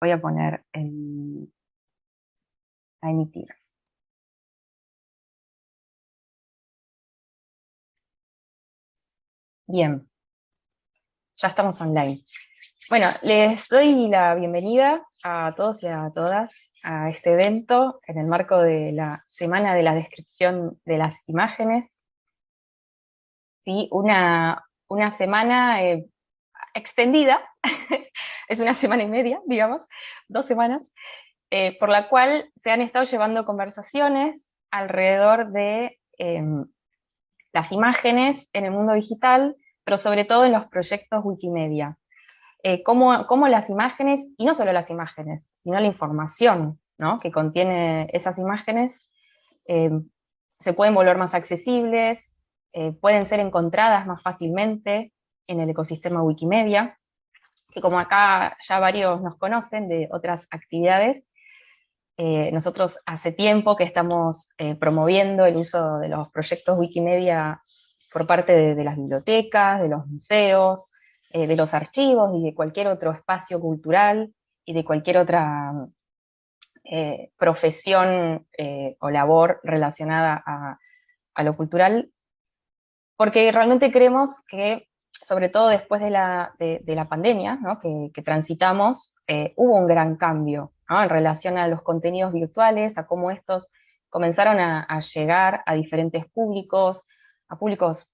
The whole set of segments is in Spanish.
Voy a poner a emitir. Bien, ya estamos online. Bueno, les doy la bienvenida a todos y a todas a este evento en el marco de la Semana de la Descripción de las Imágenes. ¿Sí? Una semana extendida, es una semana y media, digamos, 2 semanas, por la cual se han estado llevando conversaciones alrededor de las imágenes en el mundo digital, pero sobre todo en los proyectos Wikimedia. Cómo las imágenes, y no solo las imágenes, sino la información, ¿no?, que contiene esas imágenes, eh, se pueden volver más accesibles, pueden ser encontradas más fácilmente en el ecosistema Wikimedia, que como acá ya varios nos conocen de otras actividades, nosotros hace tiempo que estamos promoviendo el uso de los proyectos Wikimedia por parte de las bibliotecas, de los museos, de los archivos y de cualquier otro espacio cultural y de cualquier otra profesión o labor relacionada a lo cultural, porque realmente creemos que, sobre todo después de la pandemia, ¿no?, que transitamos, hubo un gran cambio, ¿no?, en relación a los contenidos virtuales, a cómo estos comenzaron a llegar a diferentes públicos, a públicos,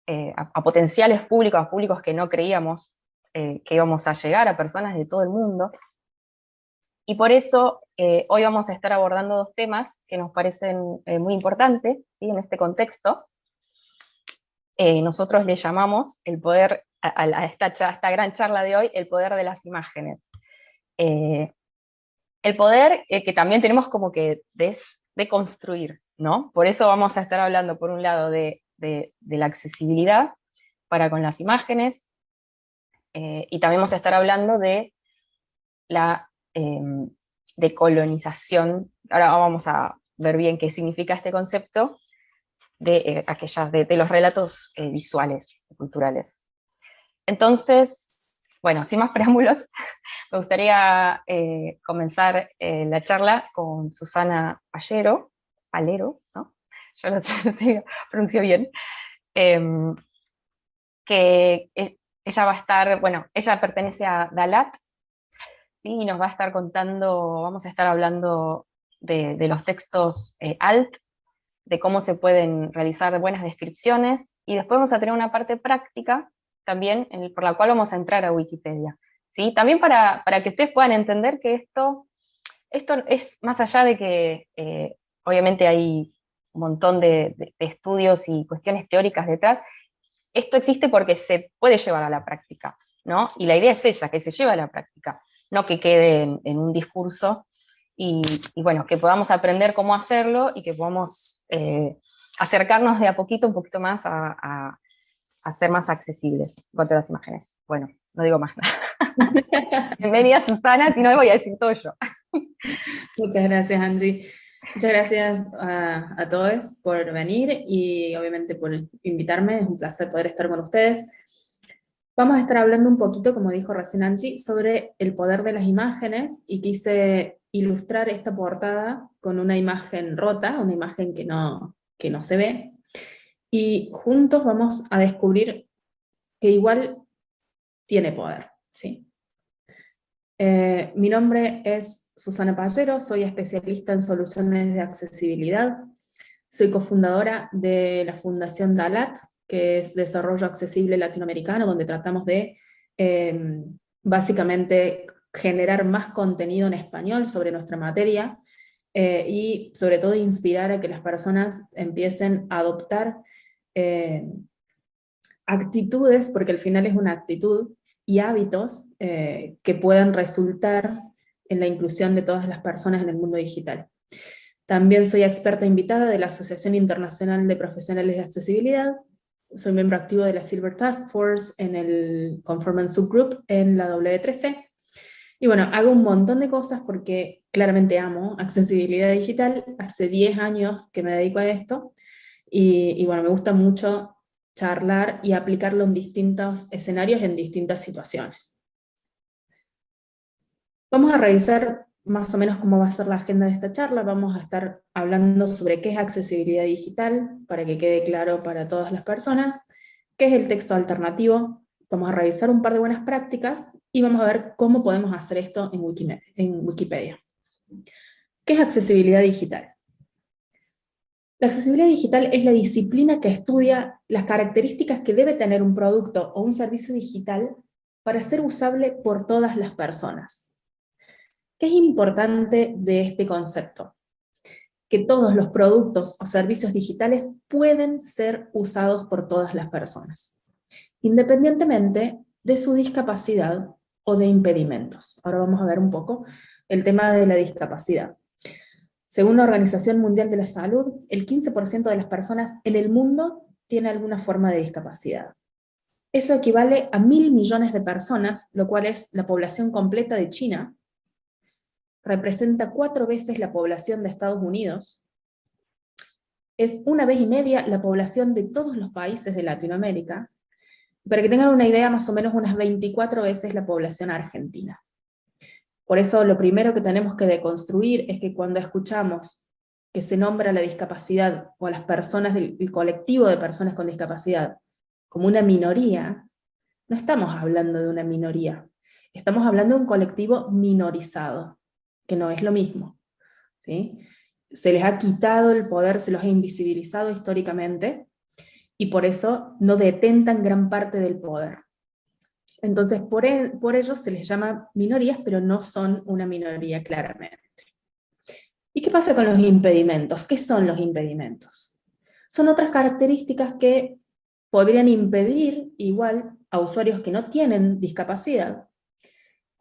a potenciales públicos, a públicos que no creíamos que íbamos a llegar, a personas de todo el mundo. Y por eso hoy vamos a estar abordando 2 temas que nos parecen muy importantes, ¿sí?, en este contexto. Nosotros le llamamos el poder, a esta gran charla de hoy, el poder de las imágenes. El poder que también tenemos como que deconstruir, ¿no? Por eso vamos a estar hablando, por un lado, de la accesibilidad para con las imágenes, y también vamos a estar hablando de la decolonización. Ahora vamos a ver bien qué significa este concepto, de los relatos visuales y culturales. Entonces, bueno, sin más preámbulos, me gustaría comenzar la charla con Susana Palero, ¿no? Yo no sé si pronuncio bien, que ella va a estar, bueno, ella pertenece a DALAT, ¿sí? Y nos va a estar contando, vamos a estar hablando de los textos ALT, de cómo se pueden realizar buenas descripciones, y después vamos a tener una parte práctica también, por la cual vamos a entrar a Wikipedia, ¿sí? También para que ustedes puedan entender que esto es más allá de que obviamente hay un montón de estudios y cuestiones teóricas detrás. Esto existe porque se puede llevar a la práctica, ¿no? Y la idea es esa, que se lleve a la práctica, no que quede en un discurso, y bueno, que podamos aprender cómo hacerlo y que podamos acercarnos de a poquito, un poquito más a ser más accesibles en cuanto a las imágenes. Bueno, no digo más nada. Bienvenida, Susana, si no voy a decir todo yo. Muchas gracias, Angie. Muchas gracias a todos por venir y obviamente por invitarme. Es un placer poder estar con ustedes. Vamos a estar hablando un poquito, como dijo recién Angie, sobre el poder de las imágenes, y quise ilustrar esta portada con una imagen rota, una imagen que no se ve, y juntos vamos a descubrir que igual tiene poder, ¿sí? Mi nombre es Susana Pallero, soy especialista en soluciones de accesibilidad, soy cofundadora de la Fundación DALAT, que es Desarrollo Accesible Latinoamericano, donde tratamos de básicamente generar más contenido en español sobre nuestra materia, y sobre todo inspirar a que las personas empiecen a adoptar actitudes, porque al final es una actitud, y hábitos que puedan resultar en la inclusión de todas las personas en el mundo digital. También soy experta invitada de la Asociación Internacional de Profesionales de Accesibilidad, soy miembro activo de la Silver Task Force en el Conformance Subgroup en la W3C, y bueno, hago un montón de cosas porque claramente amo accesibilidad digital. Hace 10 años que me dedico a esto, y bueno, me gusta mucho charlar y aplicarlo en distintos escenarios, en distintas situaciones. Vamos a revisar más o menos cómo va a ser la agenda de esta charla. Vamos a estar hablando sobre qué es accesibilidad digital, para que quede claro para todas las personas, qué es el texto alternativo. Vamos a revisar un par de buenas prácticas y vamos a ver cómo podemos hacer esto en Wikipedia. ¿Qué es accesibilidad digital? La accesibilidad digital es la disciplina que estudia las características que debe tener un producto o un servicio digital para ser usable por todas las personas. ¿Qué es importante de este concepto? Que todos los productos o servicios digitales pueden ser usados por todas las personas, independientemente de su discapacidad o de impedimentos. Ahora vamos a ver un poco el tema de la discapacidad. Según la Organización Mundial de la Salud, el 15% de las personas en el mundo tiene alguna forma de discapacidad. Eso equivale a 1.000 millones de personas, lo cual es la población completa de China, representa 4 veces la población de Estados Unidos, es 1,5 veces la población de todos los países de Latinoamérica, para que tengan una idea, más o menos unas 24 veces la población argentina. Por eso lo primero que tenemos que deconstruir es que cuando escuchamos que se nombra la discapacidad o a las personas del colectivo de personas con discapacidad como una minoría, no estamos hablando de una minoría, estamos hablando de un colectivo minorizado, que no es lo mismo, ¿sí? Se les ha quitado el poder, se los ha invisibilizado históricamente, y por eso no detentan gran parte del poder. Entonces, por ello se les llama minorías, pero no son una minoría claramente. ¿Y qué pasa con los impedimentos? ¿Qué son los impedimentos? Son otras características que podrían impedir, igual, a usuarios que no tienen discapacidad,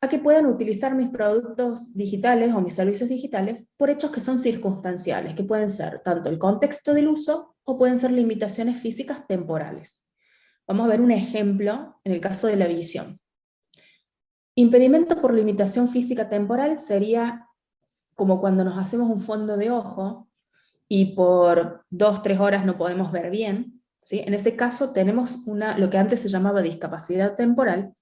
a que puedan utilizar mis productos digitales o mis servicios digitales por hechos que son circunstanciales, que pueden ser tanto el contexto del uso o pueden ser limitaciones físicas temporales. Vamos a ver un ejemplo en el caso de la visión. Impedimento por limitación física temporal sería como cuando nos hacemos un fondo de ojo y por 2-3 horas no podemos ver bien, ¿sí? En ese caso tenemos lo que antes se llamaba discapacidad temporal,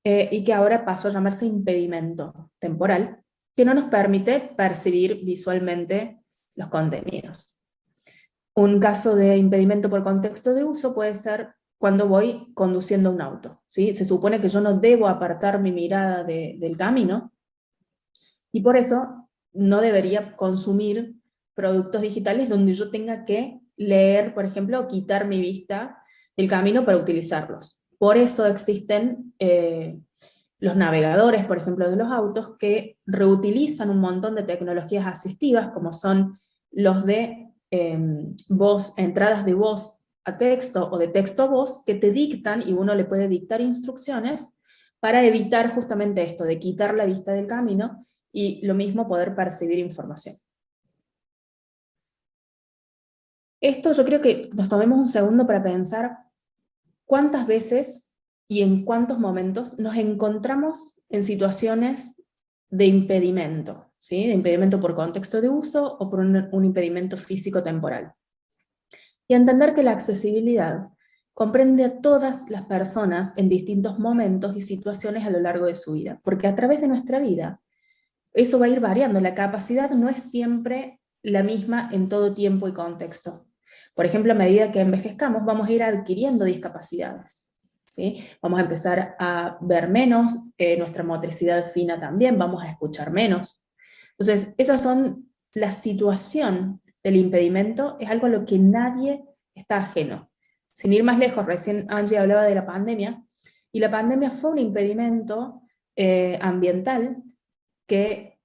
y que ahora pasó a llamarse impedimento temporal, que no nos permite percibir visualmente los contenidos. Un caso de impedimento por contexto de uso puede ser cuando voy conduciendo un auto, ¿sí? Se supone que yo no debo apartar mi mirada del camino, y por eso no debería consumir productos digitales donde yo tenga que leer, por ejemplo, o quitar mi vista del camino para utilizarlos. Por eso existen los navegadores, por ejemplo, de los autos, que reutilizan un montón de tecnologías asistivas, como son los de voz, entradas de voz a texto o de texto a voz, que te dictan y uno le puede dictar instrucciones para evitar justamente esto, de quitar la vista del camino, y lo mismo poder percibir información. Esto yo creo que nos tomemos un segundo para pensar cuántas veces y en cuántos momentos nos encontramos en situaciones de impedimento, ¿sí? De impedimento por contexto de uso o por un impedimento físico-temporal. Y entender que la accesibilidad comprende a todas las personas en distintos momentos y situaciones a lo largo de su vida, porque a través de nuestra vida eso va a ir variando. La capacidad no es siempre la misma en todo tiempo y contexto. Por ejemplo, a medida que envejezcamos, vamos a ir adquiriendo discapacidades, ¿sí? Vamos a empezar a ver menos, nuestra motricidad fina también, vamos a escuchar menos. Entonces, esas son la situación del impedimento, es algo a lo que nadie está ajeno. Sin ir más lejos, recién Angie hablaba de la pandemia, y la pandemia fue un impedimento ambiental que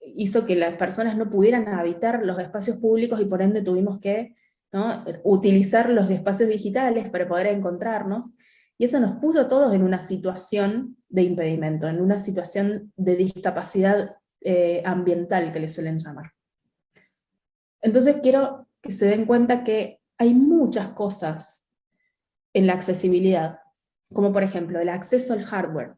hizo que las personas no pudieran habitar los espacios públicos y por ende tuvimos que, ¿no?, utilizar los espacios digitales para poder encontrarnos, y eso nos puso a todos en una situación de impedimento, en una situación de discapacidad ambiental que le suelen llamar. Entonces quiero que se den cuenta que hay muchas cosas en la accesibilidad, como por ejemplo el acceso al hardware,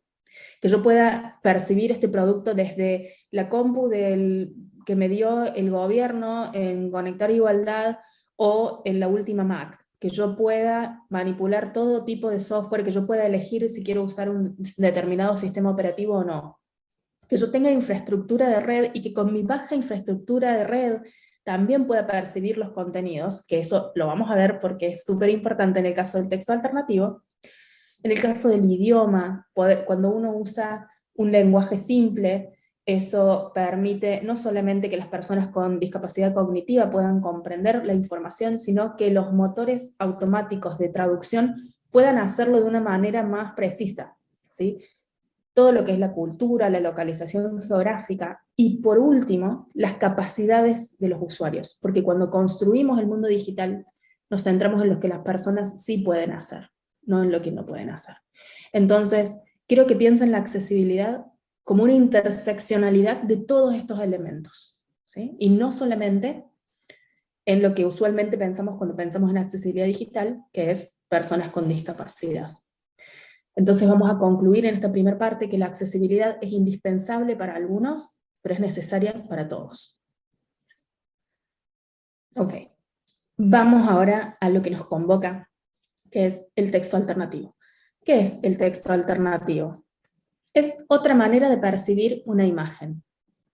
que yo pueda percibir este producto desde la compu que me dio el gobierno en Conectar Igualdad o en la última Mac, que yo pueda manipular todo tipo de software, que yo pueda elegir si quiero usar un determinado sistema operativo o no. que yo tenga infraestructura de red y que con mi baja infraestructura de red también pueda percibir los contenidos, que eso lo vamos a ver porque es súper importante en el caso del texto alternativo. En el caso del idioma, cuando uno usa un lenguaje simple, eso permite no solamente que las personas con discapacidad cognitiva puedan comprender la información, sino que los motores automáticos de traducción puedan hacerlo de una manera más precisa, ¿sí? Todo lo que es la cultura, la localización geográfica, y por último, las capacidades de los usuarios, porque cuando construimos el mundo digital, nos centramos en lo que las personas sí pueden hacer, no en lo que no pueden hacer. Entonces, quiero que piensen la accesibilidad como una interseccionalidad de todos estos elementos, ¿sí? Y no solamente en lo que usualmente pensamos cuando pensamos en accesibilidad digital, que es personas con discapacidad. Entonces vamos a concluir en esta primera parte que la accesibilidad es indispensable para algunos, pero es necesaria para todos. Ok, vamos ahora a lo que nos convoca, que es el texto alternativo. ¿Qué es el texto alternativo? Es otra manera de percibir una imagen,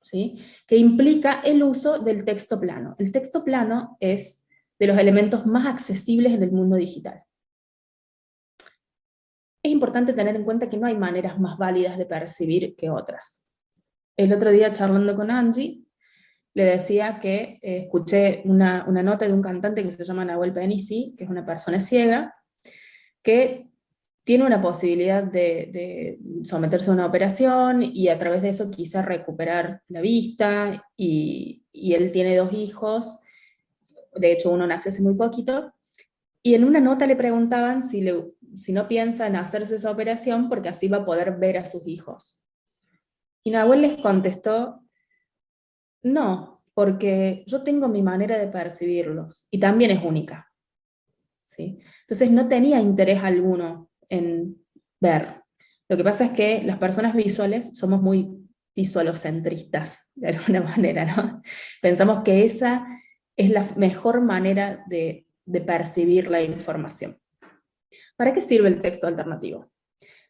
¿sí? Que implica el uso del texto plano. El texto plano es de los elementos más accesibles en el mundo digital. Es importante tener en cuenta que no hay maneras más válidas de percibir que otras. El otro día charlando con Angie, le decía que escuché una nota de un cantante que se llama Nahuel Penisi, que es una persona ciega, que tiene una posibilidad de someterse a una operación y a través de eso quizá recuperar la vista, y él tiene 2 hijos, de hecho uno nació hace muy poquito, y en una nota le preguntaban si no piensa en hacerse esa operación porque así va a poder ver a sus hijos. Y Nahuel les contestó, no, porque yo tengo mi manera de percibirlos, y también es única, ¿sí? Entonces no tenía interés alguno en ver. Lo que pasa es que las personas visuales somos muy visualocentristas, de alguna manera, ¿no? Pensamos que esa es la mejor manera de percibir la información. ¿Para qué sirve el texto alternativo?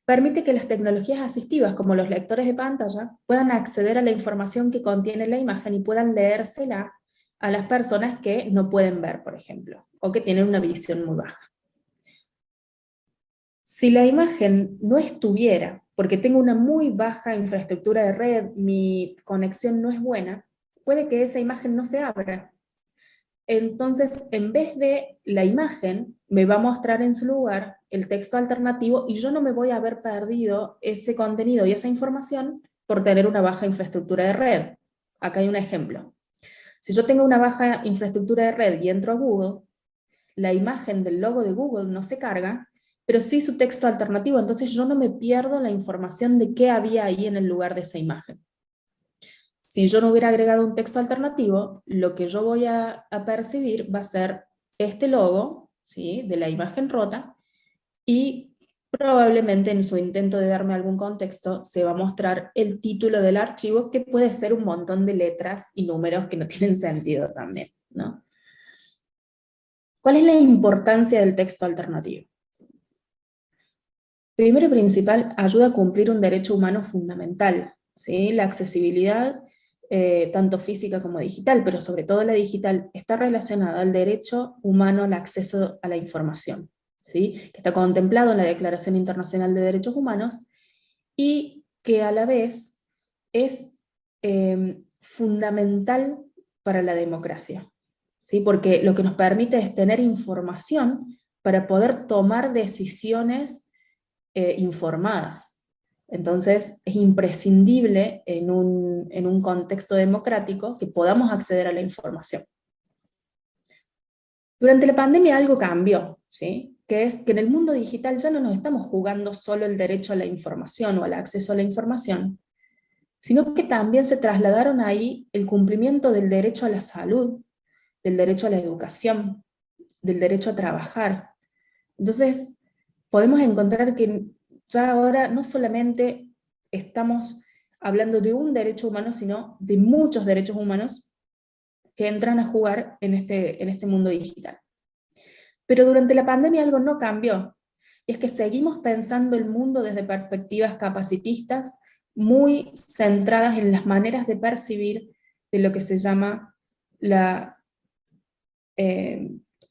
Permite que las tecnologías asistivas, como los lectores de pantalla, puedan acceder a la información que contiene la imagen y puedan leérsela a las personas que no pueden ver, por ejemplo, o que tienen una visión muy baja. Si la imagen no estuviera, porque tengo una muy baja infraestructura de red, mi conexión no es buena, puede que esa imagen no se abra. Entonces, en vez de la imagen, me va a mostrar en su lugar el texto alternativo, y yo no me voy a haber perdido ese contenido y esa información por tener una baja infraestructura de red. Acá hay un ejemplo. Si yo tengo una baja infraestructura de red y entro a Google, la imagen del logo de Google no se carga, pero sí su texto alternativo, entonces yo no me pierdo la información de qué había ahí en el lugar de esa imagen. Si yo no hubiera agregado un texto alternativo, lo que yo voy a percibir va a ser este logo, ¿sí?, de la imagen rota, y probablemente en su intento de darme algún contexto se va a mostrar el título del archivo, que puede ser un montón de letras y números que no tienen sentido también, ¿no? ¿Cuál es la importancia del texto alternativo? Primero y principal, ayuda a cumplir un derecho humano fundamental, ¿sí? La accesibilidad, tanto física como digital, pero sobre todo la digital, está relacionada al derecho humano al acceso a la información, ¿sí?, que está contemplado en la Declaración Internacional de Derechos Humanos, y que a la vez es fundamental para la democracia, ¿sí?, porque lo que nos permite es tener información para poder tomar decisiones informadas. Entonces es imprescindible en un contexto democrático que podamos acceder a la información. Durante la pandemia algo cambió, ¿sí?, que es que en el mundo digital ya no nos estamos jugando solo el derecho a la información o al acceso a la información, sino que también se trasladaron ahí el cumplimiento del derecho a la salud, del derecho a la educación, del derecho a trabajar. Entonces podemos encontrar que ya ahora no solamente estamos hablando de un derecho humano, sino de muchos derechos humanos que entran a jugar en este mundo digital. Pero durante la pandemia algo no cambió, y es que seguimos pensando el mundo desde perspectivas capacitistas, muy centradas en las maneras de percibir de lo que se llama la,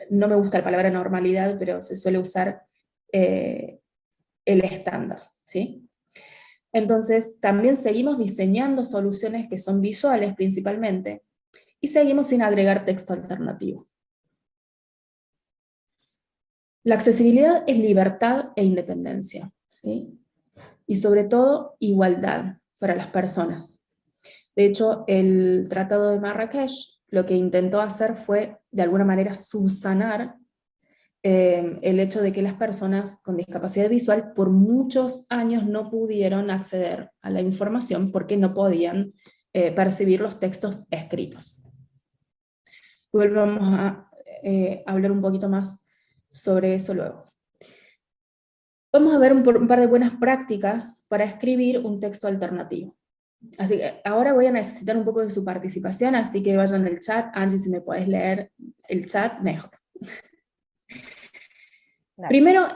no me gusta la palabra normalidad, pero se suele usar el estándar, ¿sí? Entonces, también seguimos diseñando soluciones que son visuales principalmente, y seguimos sin agregar texto alternativo. La accesibilidad es libertad e independencia, ¿sí? Y sobre todo igualdad para las personas. De hecho, el Tratado de Marrakech lo que intentó hacer fue, de alguna manera, subsanar el hecho de que las personas con discapacidad visual por muchos años no pudieron acceder a la información porque no podían percibir los textos escritos. Volvamos a hablar un poquito más sobre eso luego. Vamos a ver un par de buenas prácticas para escribir un texto alternativo. Así que ahora voy a necesitar un poco de su participación, así que vayan al chat. Angie, si me puedes leer el chat, mejor. Dale. Primero,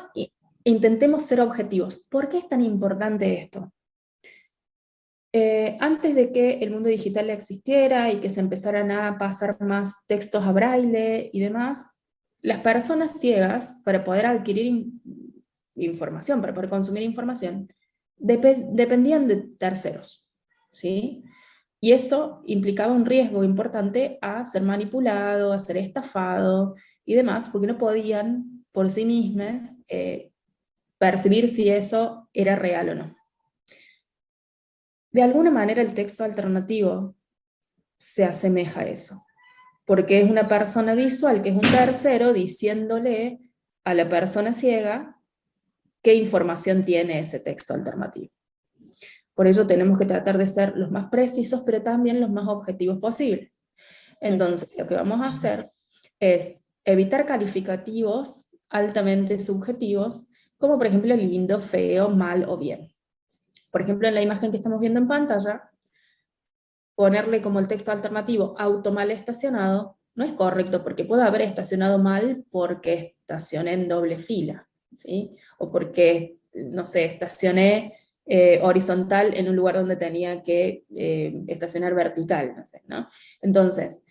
intentemos ser objetivos. ¿Por qué es tan importante esto? Antes de que el mundo digital existiera y que se empezaran a pasar más textos a braille y demás, las personas ciegas, para poder adquirir información, para poder consumir información, dependían de terceros, ¿sí? Y eso implicaba un riesgo importante a ser manipulado, a ser estafado y demás, porque no podían por sí mismos percibir si eso era real o no. De alguna manera el texto alternativo se asemeja a eso, porque es una persona visual que es un tercero diciéndole a la persona ciega qué información tiene ese texto alternativo. Por ello tenemos que tratar de ser los más precisos, pero también los más objetivos posibles. Entonces, lo que vamos a hacer es evitar calificativos altamente subjetivos, como por ejemplo lindo, feo, mal o bien. Por ejemplo, en la imagen que estamos viendo en pantalla, ponerle como el texto alternativo auto mal estacionado no es correcto, porque puede haber estacionado mal porque estacioné en doble fila, ¿sí? O porque, no sé, estacioné horizontal en un lugar donde tenía que estacionar vertical, no sé, ¿no? Entonces,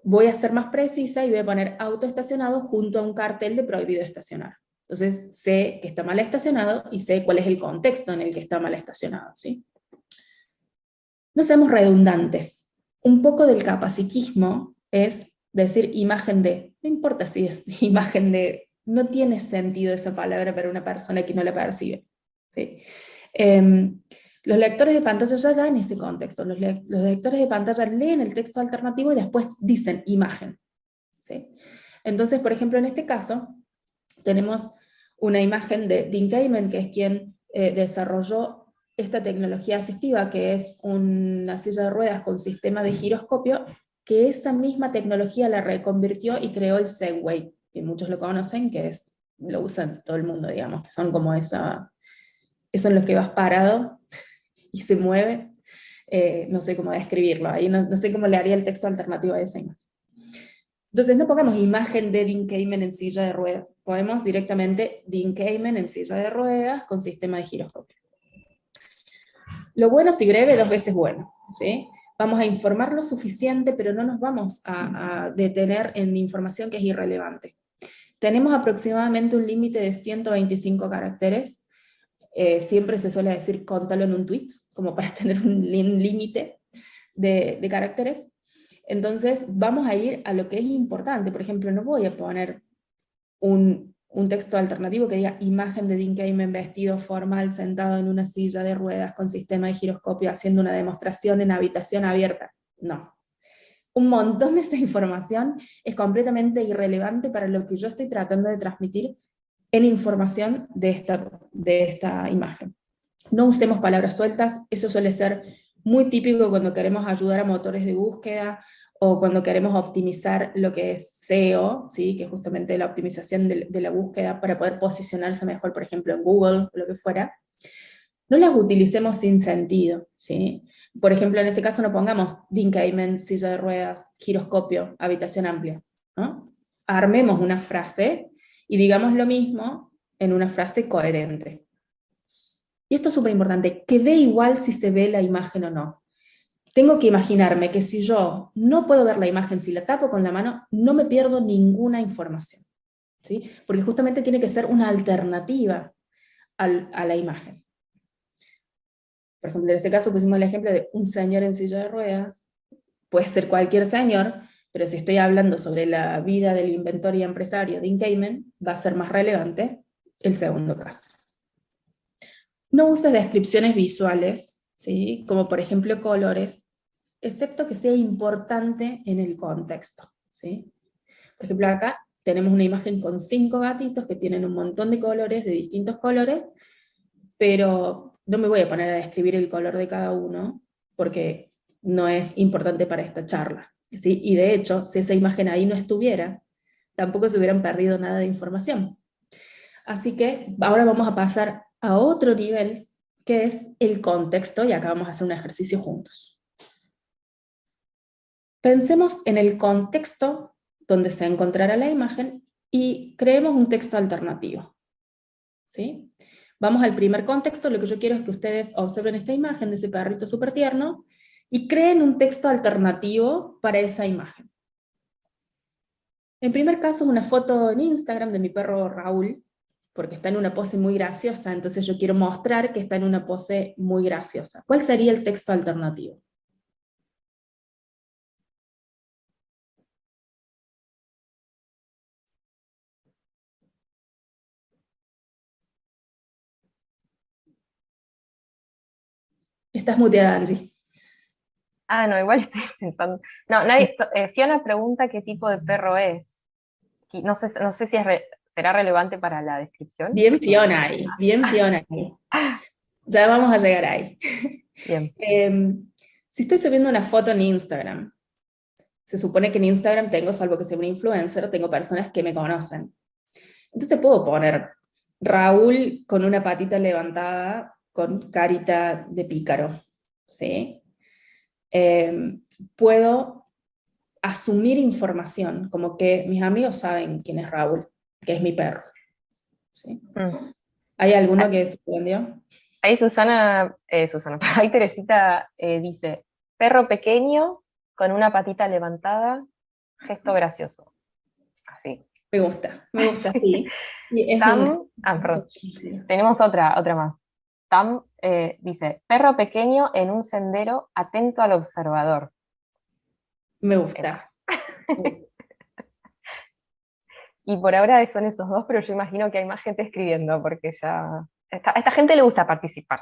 voy a ser más precisa y voy a poner auto estacionado junto a un cartel de prohibido estacionar. Entonces sé que está mal estacionado y sé cuál es el contexto en el que está mal estacionado, ¿sí? No seamos redundantes. Un poco del capacitismo es decir imagen de, no importa si es imagen de, no tiene sentido esa palabra para una persona que no la percibe, ¿sí? Los lectores de pantalla ya dan ese contexto, los lectores de pantalla leen el texto alternativo y después dicen imagen, ¿sí? Entonces, por ejemplo, en este caso, tenemos una imagen de Dean Kamen, que es quien desarrolló esta tecnología asistiva, que es una silla de ruedas con sistema de giroscopio, que esa misma tecnología la reconvirtió y creó el Segway, que muchos lo conocen, que es, lo usan todo el mundo, digamos, que son como eso en los que vas parado y se mueve, no sé cómo describirlo, ahí no sé cómo le haría el texto alternativo a esa imagen. Entonces no pongamos imagen de Dean Kamen en silla de ruedas, ponemos directamente Dean Kamen en silla de ruedas con sistema de giroscopio. Lo bueno si breve, dos veces bueno, ¿sí? Vamos a informar lo suficiente, pero no nos vamos a detener en información que es irrelevante. Tenemos aproximadamente un límite de 125 caracteres, siempre se suele decir contalo en un tweet, como para tener un límite de caracteres. Entonces vamos a ir a lo que es importante. Por ejemplo, no voy a poner un texto alternativo que diga imagen de Dean Kamen vestido formal sentado en una silla de ruedas con sistema de giroscopio haciendo una demostración en habitación abierta. No. Un montón de esa información es completamente irrelevante para lo que yo estoy tratando de transmitir en información de esta imagen. No usemos palabras sueltas, eso suele ser muy típico cuando queremos ayudar a motores de búsqueda o cuando queremos optimizar lo que es SEO, ¿sí? Que es justamente la optimización de la búsqueda para poder posicionarse mejor, por ejemplo, en Google o lo que fuera. No las utilicemos sin sentido, ¿sí? Por ejemplo, en este caso no pongamos Dean Kamen, silla de ruedas, giroscopio, habitación amplia, ¿no? Armemos una frase y digamos lo mismo en una frase coherente. Y esto es súper importante, que dé igual si se ve la imagen o no. Tengo que imaginarme que si yo no puedo ver la imagen, si la tapo con la mano, no me pierdo ninguna información, ¿sí? Porque justamente tiene que ser una alternativa a la imagen. Por ejemplo, en este caso pusimos el ejemplo de un señor en silla de ruedas, puede ser cualquier señor, pero si estoy hablando sobre la vida del inventor y empresario Dean Kamen, va a ser más relevante el segundo caso. No uses descripciones visuales, ¿sí? Como por ejemplo colores, excepto que sea importante en el contexto, ¿sí? Por ejemplo, acá tenemos una imagen con 5 gatitos que tienen un montón de colores, de distintos colores, pero no me voy a poner a describir el color de cada uno, porque no es importante para esta charla, ¿sí? Y de hecho, si esa imagen ahí no estuviera, tampoco se hubieran perdido nada de información. Así que ahora vamos a pasar a otro nivel, que es el contexto, y acá vamos a hacer un ejercicio juntos. Pensemos en el contexto donde se encontrará la imagen y creemos un texto alternativo, ¿sí? Vamos al primer contexto, lo que yo quiero es que ustedes observen esta imagen de ese perrito súper tierno y creen un texto alternativo para esa imagen. El primer caso es una foto en Instagram de mi perro Raúl, porque está en una pose muy graciosa, entonces yo quiero mostrar que está en una pose muy graciosa. ¿Cuál sería el texto alternativo? Estás muteada, Angie. Ah, no, igual estoy pensando. No, Fiona pregunta qué tipo de perro es. No sé si será relevante para la descripción. Bien Fiona ahí, bien Fiona ahí. Ya vamos a llegar ahí. Bien. Si estoy subiendo una foto en Instagram, se supone que en Instagram tengo, salvo que sea un influencer, tengo personas que me conocen. Entonces puedo poner Raúl con una patita levantada, con carita de pícaro, ¿sí? Puedo asumir información, como que mis amigos saben quién es Raúl, que es mi perro, ¿sí? ¿Hay alguno que se prendió? Ahí ahí Teresita dice, perro pequeño con una patita levantada, gesto gracioso. Así. Me gusta, sí. Y es un... Perdón, tenemos otra más. Tam dice, perro pequeño en un sendero atento al observador. Me gusta. Y por ahora son esos dos, pero yo imagino que hay más gente escribiendo, porque ya... A esta gente le gusta participar.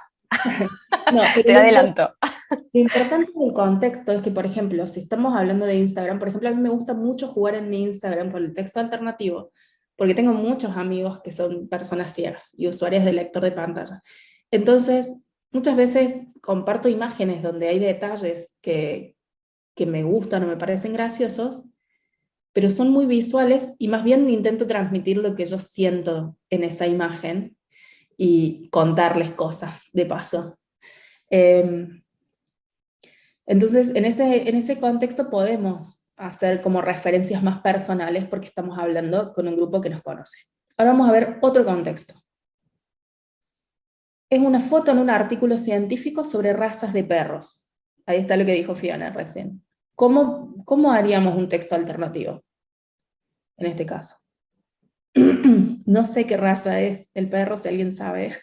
No, pero Te adelanto. lo importante del contexto es que, por ejemplo, si estamos hablando de Instagram, por ejemplo, a mí me gusta mucho jugar en mi Instagram con el texto alternativo, porque tengo muchos amigos que son personas ciegas y usuarias de lector de pantalla. Entonces, muchas veces comparto imágenes donde hay detalles que me gustan o me parecen graciosos, pero son muy visuales y más bien intento transmitir lo que yo siento en esa imagen y contarles cosas de paso. Entonces, en ese contexto podemos hacer como referencias más personales porque estamos hablando con un grupo que nos conoce. Ahora vamos a ver otro contexto. Es una foto en un artículo científico sobre razas de perros. Ahí está lo que dijo Fiona recién. ¿Cómo haríamos un texto alternativo en este caso? No sé qué raza es el perro, si alguien sabe.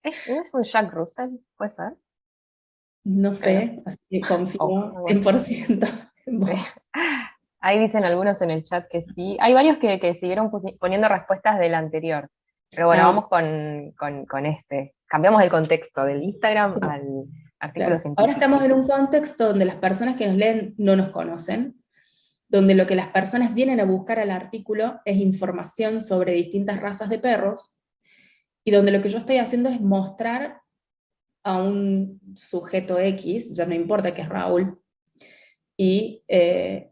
¿No es un Jack Russell? ¿Puede ser? No Creo. sé, así que confío Algo así. 100% en Sí. vos. Ahí dicen algunos en el chat que sí. Hay varios que siguieron poniendo respuestas del anterior. Pero bueno, Ah, vamos con este. Cambiamos el contexto del Instagram ok. al artículo Claro. Ahora científico. estamos en un contexto donde las personas que nos leen no nos conocen, donde lo que las personas vienen a buscar al artículo es información sobre distintas razas de perros, y donde lo que yo estoy haciendo es mostrar a un sujeto X, ya no importa que es Raúl, y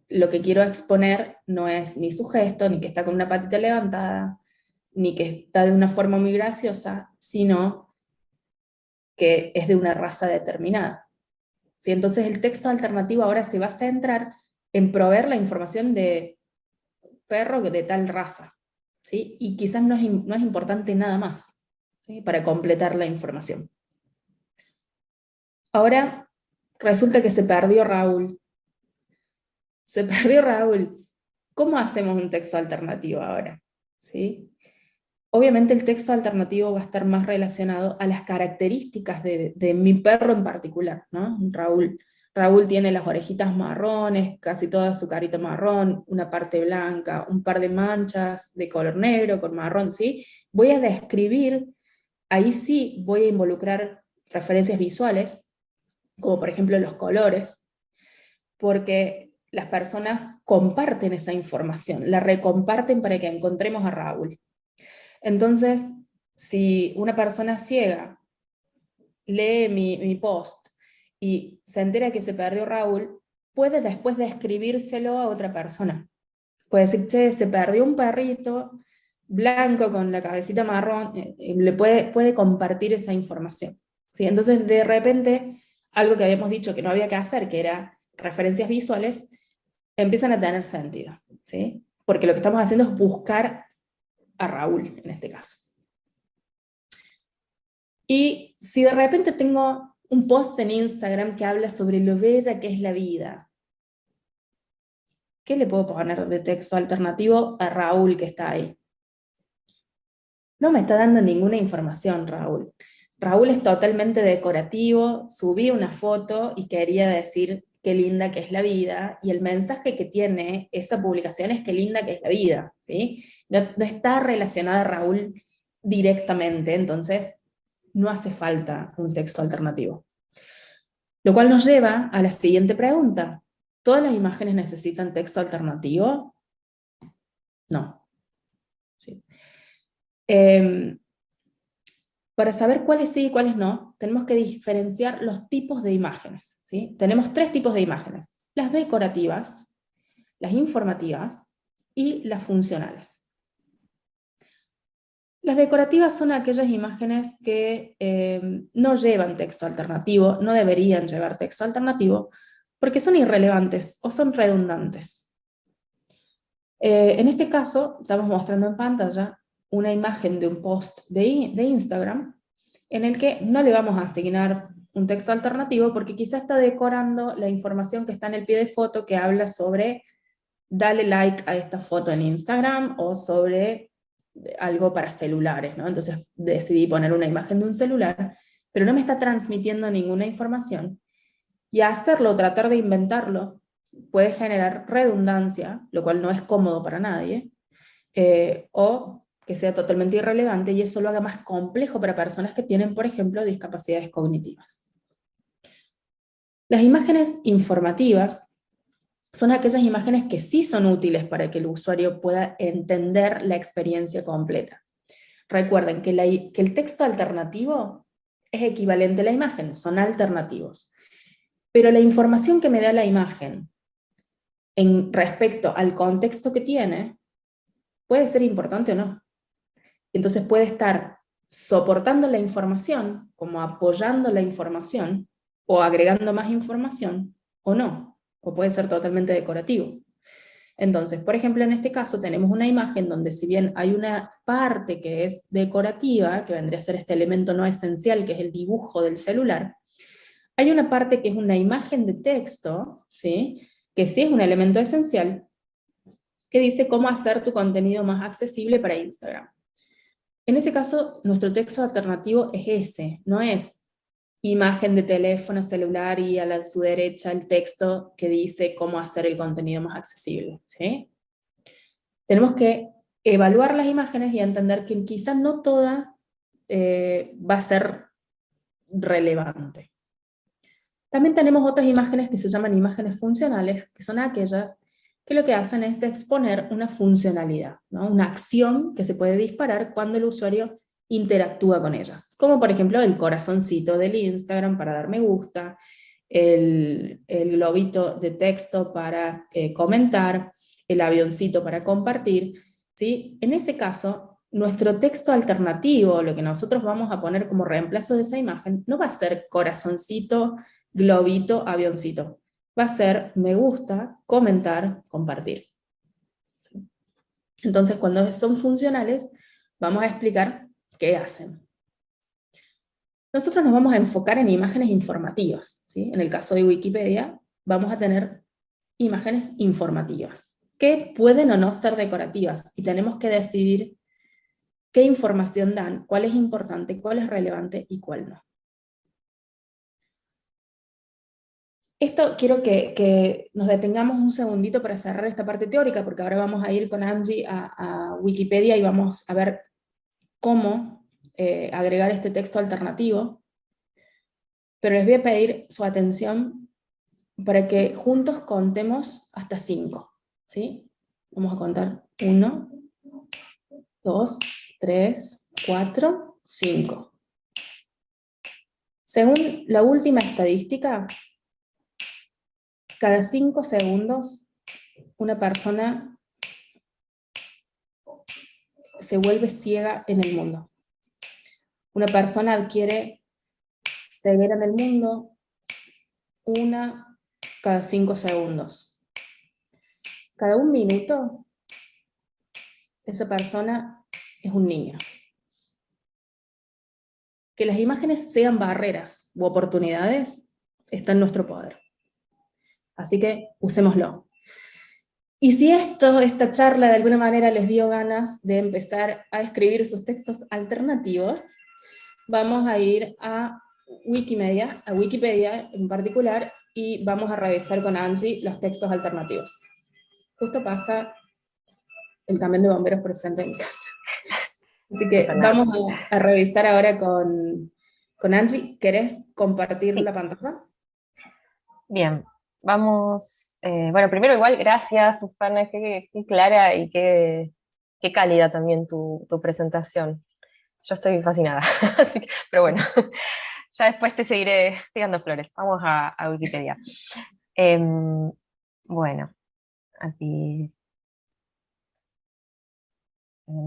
lo que quiero exponer no es ni su gesto, ni que está con una patita levantada, ni que está de una forma muy graciosa, sino que es de una raza determinada. ¿Sí? Entonces el texto alternativo ahora se va a centrar en proveer la información de perro de tal raza, ¿sí? Y quizás no es importante nada más, ¿sí? Para completar la información. Ahora, resulta que se perdió Raúl. Se perdió Raúl. ¿Cómo hacemos un texto alternativo ahora? ¿Sí? Obviamente el texto alternativo va a estar más relacionado a las características de mi perro en particular, ¿no? Raúl. Raúl tiene las orejitas marrones, casi toda su carita marrón, una parte blanca, un par de manchas de color negro con marrón, ¿sí? Voy a describir, ahí sí voy a involucrar referencias visuales, como por ejemplo los colores, porque las personas comparten esa información, la recomparten para que encontremos a Raúl. Entonces, si una persona ciega lee mi post y se entera que se perdió Raúl, puede después describírselo a otra persona. Puede decir, che, se perdió un perrito blanco con la cabecita marrón, le puede compartir esa información. ¿Sí? Entonces, de repente, algo que habíamos dicho que no había que hacer, que era referencias visuales, empiezan a tener sentido. ¿Sí? Porque lo que estamos haciendo es buscar a Raúl, en este caso. Y si de repente tengo un post en Instagram que habla sobre lo bella que es la vida, ¿qué le puedo poner de texto alternativo a Raúl que está ahí? No me está dando ninguna información, Raúl. Raúl es totalmente decorativo, subí una foto y quería decir qué linda que es la vida, y el mensaje que tiene esa publicación es qué linda que es la vida, ¿sí? No está relacionada a Raúl directamente, entonces no hace falta un texto alternativo. Lo cual nos lleva a la siguiente pregunta. ¿Todas las imágenes necesitan texto alternativo? No. ¿Sí? Para saber cuáles sí y cuáles no, tenemos que diferenciar los tipos de imágenes. ¿Sí? Tenemos 3 tipos de imágenes: las decorativas, las informativas y las funcionales. Las decorativas son aquellas imágenes que no llevan texto alternativo, no deberían llevar texto alternativo, porque son irrelevantes o son redundantes. En este caso, estamos mostrando en pantalla una imagen de un post de Instagram, en el que no le vamos a asignar un texto alternativo, porque quizá está decorando la información que está en el pie de foto, que habla sobre dale like a esta foto en Instagram, o sobre algo para celulares, ¿no? Entonces decidí poner una imagen de un celular, pero no me está transmitiendo ninguna información, y hacerlo, tratar de inventarlo, puede generar redundancia, lo cual no es cómodo para nadie, o que sea totalmente irrelevante, y eso lo haga más complejo para personas que tienen, por ejemplo, discapacidades cognitivas. Las imágenes informativas son aquellas imágenes que sí son útiles para que el usuario pueda entender la experiencia completa. Recuerden que el texto alternativo es equivalente a la imagen, son alternativos. Pero la información que me da la imagen en respecto al contexto que tiene puede ser importante o no. Entonces puede estar soportando la información, como apoyando la información, o agregando más información, o no, o puede ser totalmente decorativo. Entonces, por ejemplo, en este caso tenemos una imagen donde, si bien hay una parte que es decorativa, que vendría a ser este elemento no esencial, que es el dibujo del celular, hay una parte que es una imagen de texto, ¿sí? Que sí es un elemento esencial, que dice cómo hacer tu contenido más accesible para Instagram. En ese caso, nuestro texto alternativo es ese, no es imagen de teléfono celular y a su derecha el texto que dice cómo hacer el contenido más accesible, ¿sí? Tenemos que evaluar las imágenes y entender que quizás no toda va a ser relevante. También tenemos otras imágenes que se llaman imágenes funcionales, que son aquellas que lo que hacen es exponer una funcionalidad, ¿no? Una acción que se puede disparar cuando el usuario interactúa con ellas, como por ejemplo el corazoncito del Instagram para dar me gusta, el globito de texto para comentar, el avioncito para compartir, ¿sí? En ese caso, nuestro texto alternativo, lo que nosotros vamos a poner como reemplazo de esa imagen, no va a ser corazoncito, globito, avioncito. Va a ser me gusta, comentar, compartir. ¿Sí? Entonces, cuando son funcionales, vamos a explicar qué hacen. nosotros nos vamos a enfocar en imágenes informativas, ¿sí? En el caso de Wikipedia, vamos a tener imágenes informativas, que pueden o no ser decorativas, y tenemos que decidir qué información dan, cuál es importante, cuál es relevante y cuál no. Esto quiero que nos detengamos un segundito para cerrar esta parte teórica, porque ahora vamos a ir con Angie a Wikipedia y vamos a ver cómo agregar este texto alternativo, pero les voy a pedir su atención para que juntos contemos hasta 5, ¿sí? Vamos a contar 1, 2, 3, 4, 5. Según la última estadística, cada 5 segundos una persona se vuelve ciega en el mundo. Una persona adquiere ceguera en el mundo una cada 5 segundos. Cada 1 minuto, esa persona es un niño. Que las imágenes sean barreras u oportunidades está en nuestro poder. Así que usémoslo. Y si esta charla de alguna manera les dio ganas de empezar a escribir sus textos alternativos, vamos a ir a Wikimedia, a Wikipedia en particular, y vamos a revisar con Angie los textos alternativos. Justo pasa el camión de bomberos por el frente de mi casa. Así que vamos a revisar ahora con Angie. ¿Querés compartir la pantalla? Bien, vamos, bueno, primero igual, gracias Susana, qué clara y qué cálida también tu presentación. Yo estoy fascinada, pero bueno, ya después te seguiré tirando flores. Vamos a Wikipedia. Bueno, aquí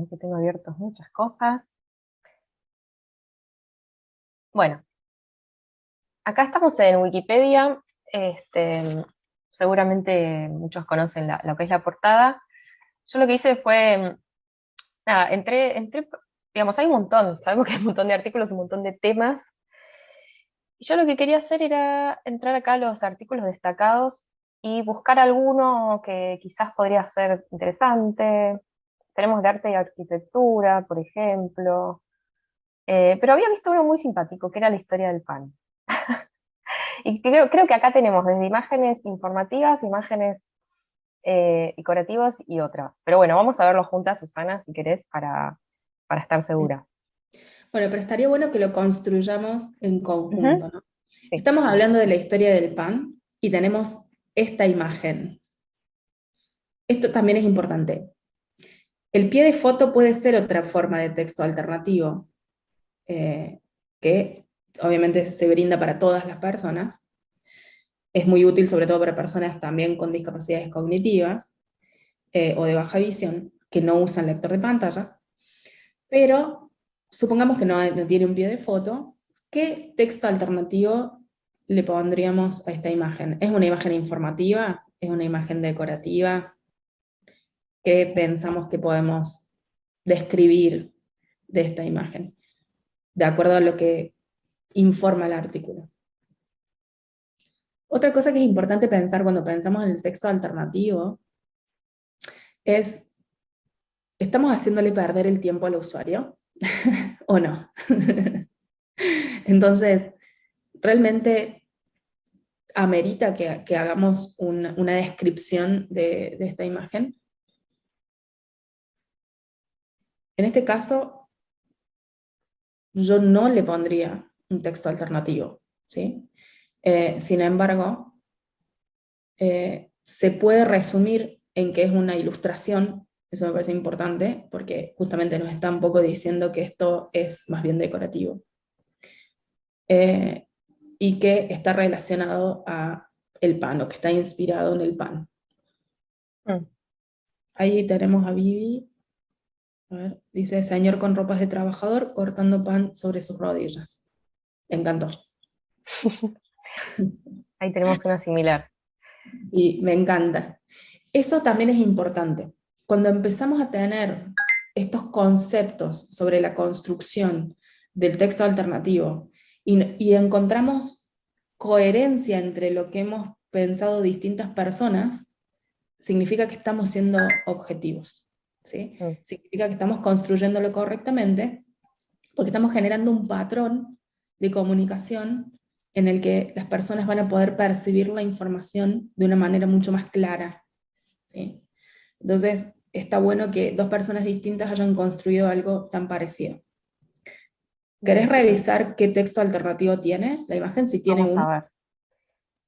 que tengo abiertas muchas cosas. Bueno, acá estamos en Wikipedia. Seguramente muchos conocen lo que es la portada. Yo lo que hice fue, nada, digamos, hay un montón, sabemos que hay un montón de artículos, un montón de temas. Y yo lo que quería hacer era entrar acá a los artículos destacados y buscar alguno que quizás podría ser interesante. Tenemos de arte y arquitectura, por ejemplo. Pero había visto uno muy simpático, que era la historia del pan. Y creo que acá tenemos desde imágenes informativas, imágenes decorativas y otras. Pero bueno, vamos a verlo juntas, Susana, si querés, para estar segura. Bueno, pero estaría bueno que lo construyamos en conjunto, ¿no? Sí. Estamos hablando de la historia del pan y tenemos esta imagen. Esto también es importante. El pie de foto puede ser otra forma de texto alternativo, que obviamente se brinda para todas las personas. Es muy útil sobre todo para personas también con discapacidades cognitivas o de baja visión, que no usan lector de pantalla. Pero supongamos que no tiene un pie de foto, ¿qué texto alternativo le pondríamos a esta imagen? ¿Es una imagen informativa? ¿Es una imagen decorativa? ¿Qué pensamos que podemos describir de esta imagen? De acuerdo a lo que informa el artículo. Otra cosa que es importante pensar cuando pensamos en el texto alternativo es, ¿estamos haciéndole perder el tiempo al usuario? ¿O no? Entonces, realmente amerita que hagamos una descripción de esta imagen. En este caso, yo no le pondría un texto alternativo, ¿sí? Sin embargo, se puede resumir en que es una ilustración. Eso me parece importante, porque justamente nos está un poco diciendo que esto es más bien decorativo. Y que está relacionado a el pan, o que está inspirado en el pan. Ahí tenemos a Vivi. A ver, dice, señor con ropas de trabajador cortando pan sobre sus rodillas. Me encantó. Ahí tenemos una similar. Y me encanta. Eso también es importante. Cuando empezamos a tener estos conceptos sobre la construcción del texto alternativo y encontramos coherencia entre lo que hemos pensado distintas personas, significa que estamos siendo objetivos, ¿sí? Mm. Significa que estamos construyéndolo correctamente, porque estamos generando un patrón de comunicación en el que las personas van a poder percibir la información de una manera mucho más clara, ¿sí? Entonces, está bueno que dos personas distintas hayan construido algo tan parecido. ¿Querés Bien, revisar qué texto alternativo tiene la imagen? Si tiene vamos uno. a ver.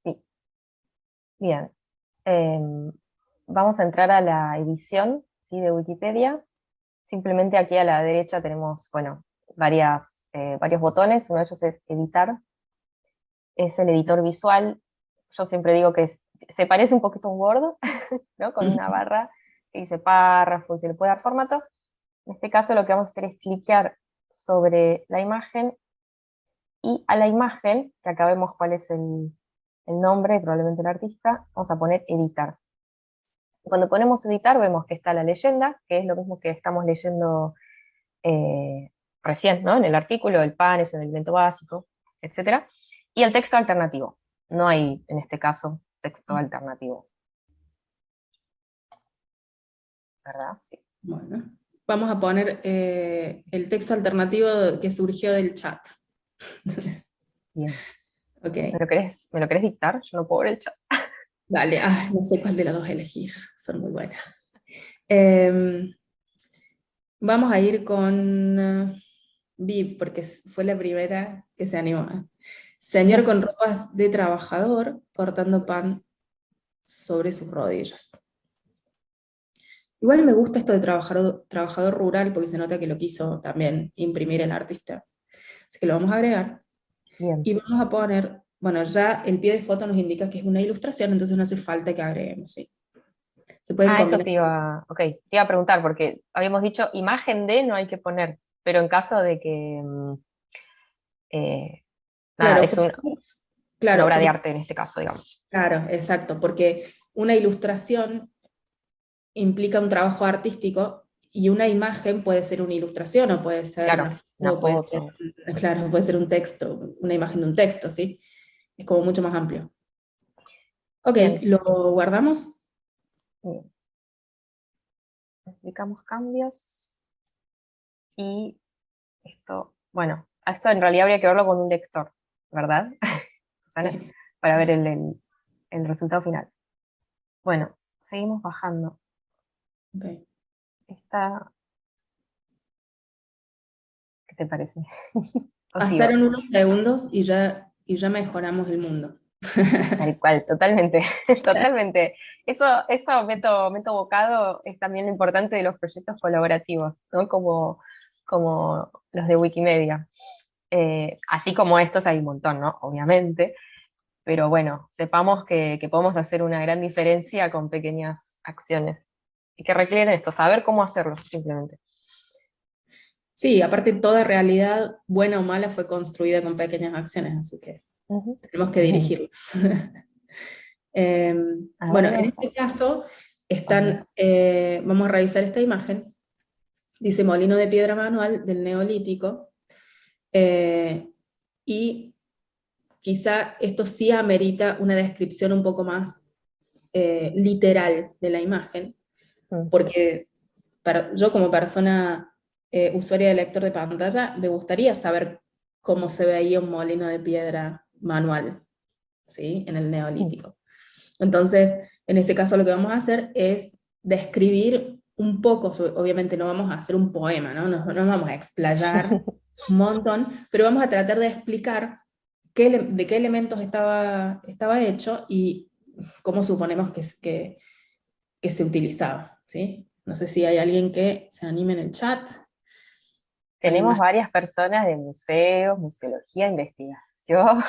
Sí, bien. Em, Vamos a entrar a la edición, ¿sí?, de Wikipedia. Simplemente aquí a la derecha tenemos, bueno, varios botones. Uno de ellos es editar. Es el editor visual. Yo siempre digo que se parece un poquito a un Word, ¿no? Con una barra que dice párrafo y se le puede dar formato. En este caso lo que vamos a hacer es cliquear sobre la imagen, y a la imagen, que acá vemos cuál es el nombre, probablemente el artista, vamos a poner editar. Cuando ponemos editar vemos que está la leyenda, que es lo mismo que estamos leyendo recién, ¿no? En el artículo, el pan es un elemento básico, etc. Y el texto alternativo. No hay, en este caso, texto alternativo. ¿Verdad? Sí. Bueno, vamos a poner el texto alternativo que surgió del chat. Bien. Ok, Me lo querés dictar? Yo no puedo ver el chat. dale, no sé cuál de las dos elegir, son muy buenas. Em, Vamos a ir con Viv, porque fue la primera que se animó. Señor con ropas de trabajador, cortando pan sobre sus rodillas. Igual me gusta esto de trabajador rural, porque se nota que lo quiso también imprimir el artista. Así que lo vamos a agregar. Bien. Y vamos a poner, bueno, ya el pie de foto nos indica que es una ilustración, entonces no hace falta que agreguemos, ¿sí? Se pueden Ah, eso combinar. te iba a preguntar, porque habíamos dicho imagen de no hay que poner, pero en caso de que, eh, nada, Claro, es una claro, obra de arte en este caso, digamos. claro, exacto, porque una ilustración implica un trabajo artístico y una imagen puede ser una ilustración o puede ser una Claro, una foto, puede ser, foto. claro, puede ser un texto, una imagen de un texto, ¿sí? Es como mucho más amplio. Ok, Bien, lo guardamos. bien. Aplicamos cambios y esto, bueno, a esto en realidad habría que verlo con un lector, ¿verdad? Para, Sí, para ver el resultado final. Bueno, seguimos bajando. ok. Esta, ¿qué te parece? O sigo. Pasaron unos segundos y ya mejoramos el mundo. Tal cual, totalmente, totalmente. Eso meto bocado, es también lo importante de los proyectos colaborativos, ¿no? Como los de Wikimedia. Así como estos hay un montón, ¿no? Obviamente, pero bueno, sepamos que podemos hacer una gran diferencia con pequeñas acciones y que requieren esto, saber cómo hacerlo, simplemente. Sí, aparte toda realidad, buena o mala, fue construida con pequeñas acciones, así que Ujú. tenemos que dirigirlas. A ver, Bueno, voy a en bajar. este caso A ver. vamos a revisar esta imagen. Dice molino de piedra manual del Neolítico, eh, y quizá esto sí amerita una descripción un poco más literal de la imagen, Mm. porque yo como persona usuaria de lector de pantalla, me gustaría saber cómo se veía un molino de piedra manual, ¿sí? En el Mm. Neolítico. Entonces, en este caso lo que vamos a hacer es describir un poco, obviamente no vamos a hacer un poema, ¿no? No vamos a explayar un montón, pero vamos a tratar de explicar de qué elementos estaba hecho y cómo suponemos que se utilizaba, ¿sí? No sé si hay alguien que se anime en el chat. ¿Alguien Tenemos más? varias personas de museos, museología, investigación,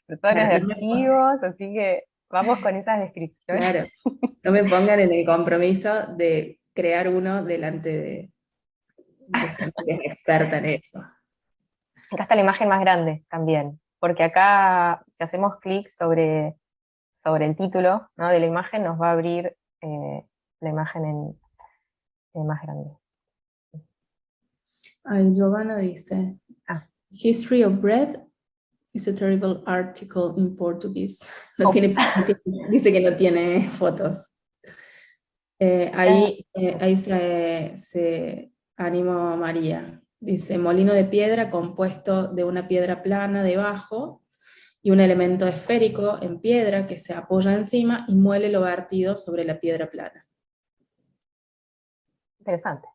personas Claro, de archivos, así que vamos con esas descripciones. claro, no me pongan en el compromiso de crear uno delante de gente que es experta en eso. Acá está la imagen más grande también, porque acá si hacemos clic sobre el título, ¿no?, de la imagen, nos va a abrir la imagen en más grande. Ay, Giovanna dice, Ah, History of bread is a terrible article in Portuguese. Dice que no tiene fotos. Ahí se animó María. Dice, molino de piedra compuesto de una piedra plana debajo y un elemento esférico en piedra que se apoya encima y muele lo vertido sobre la piedra plana. Interesante.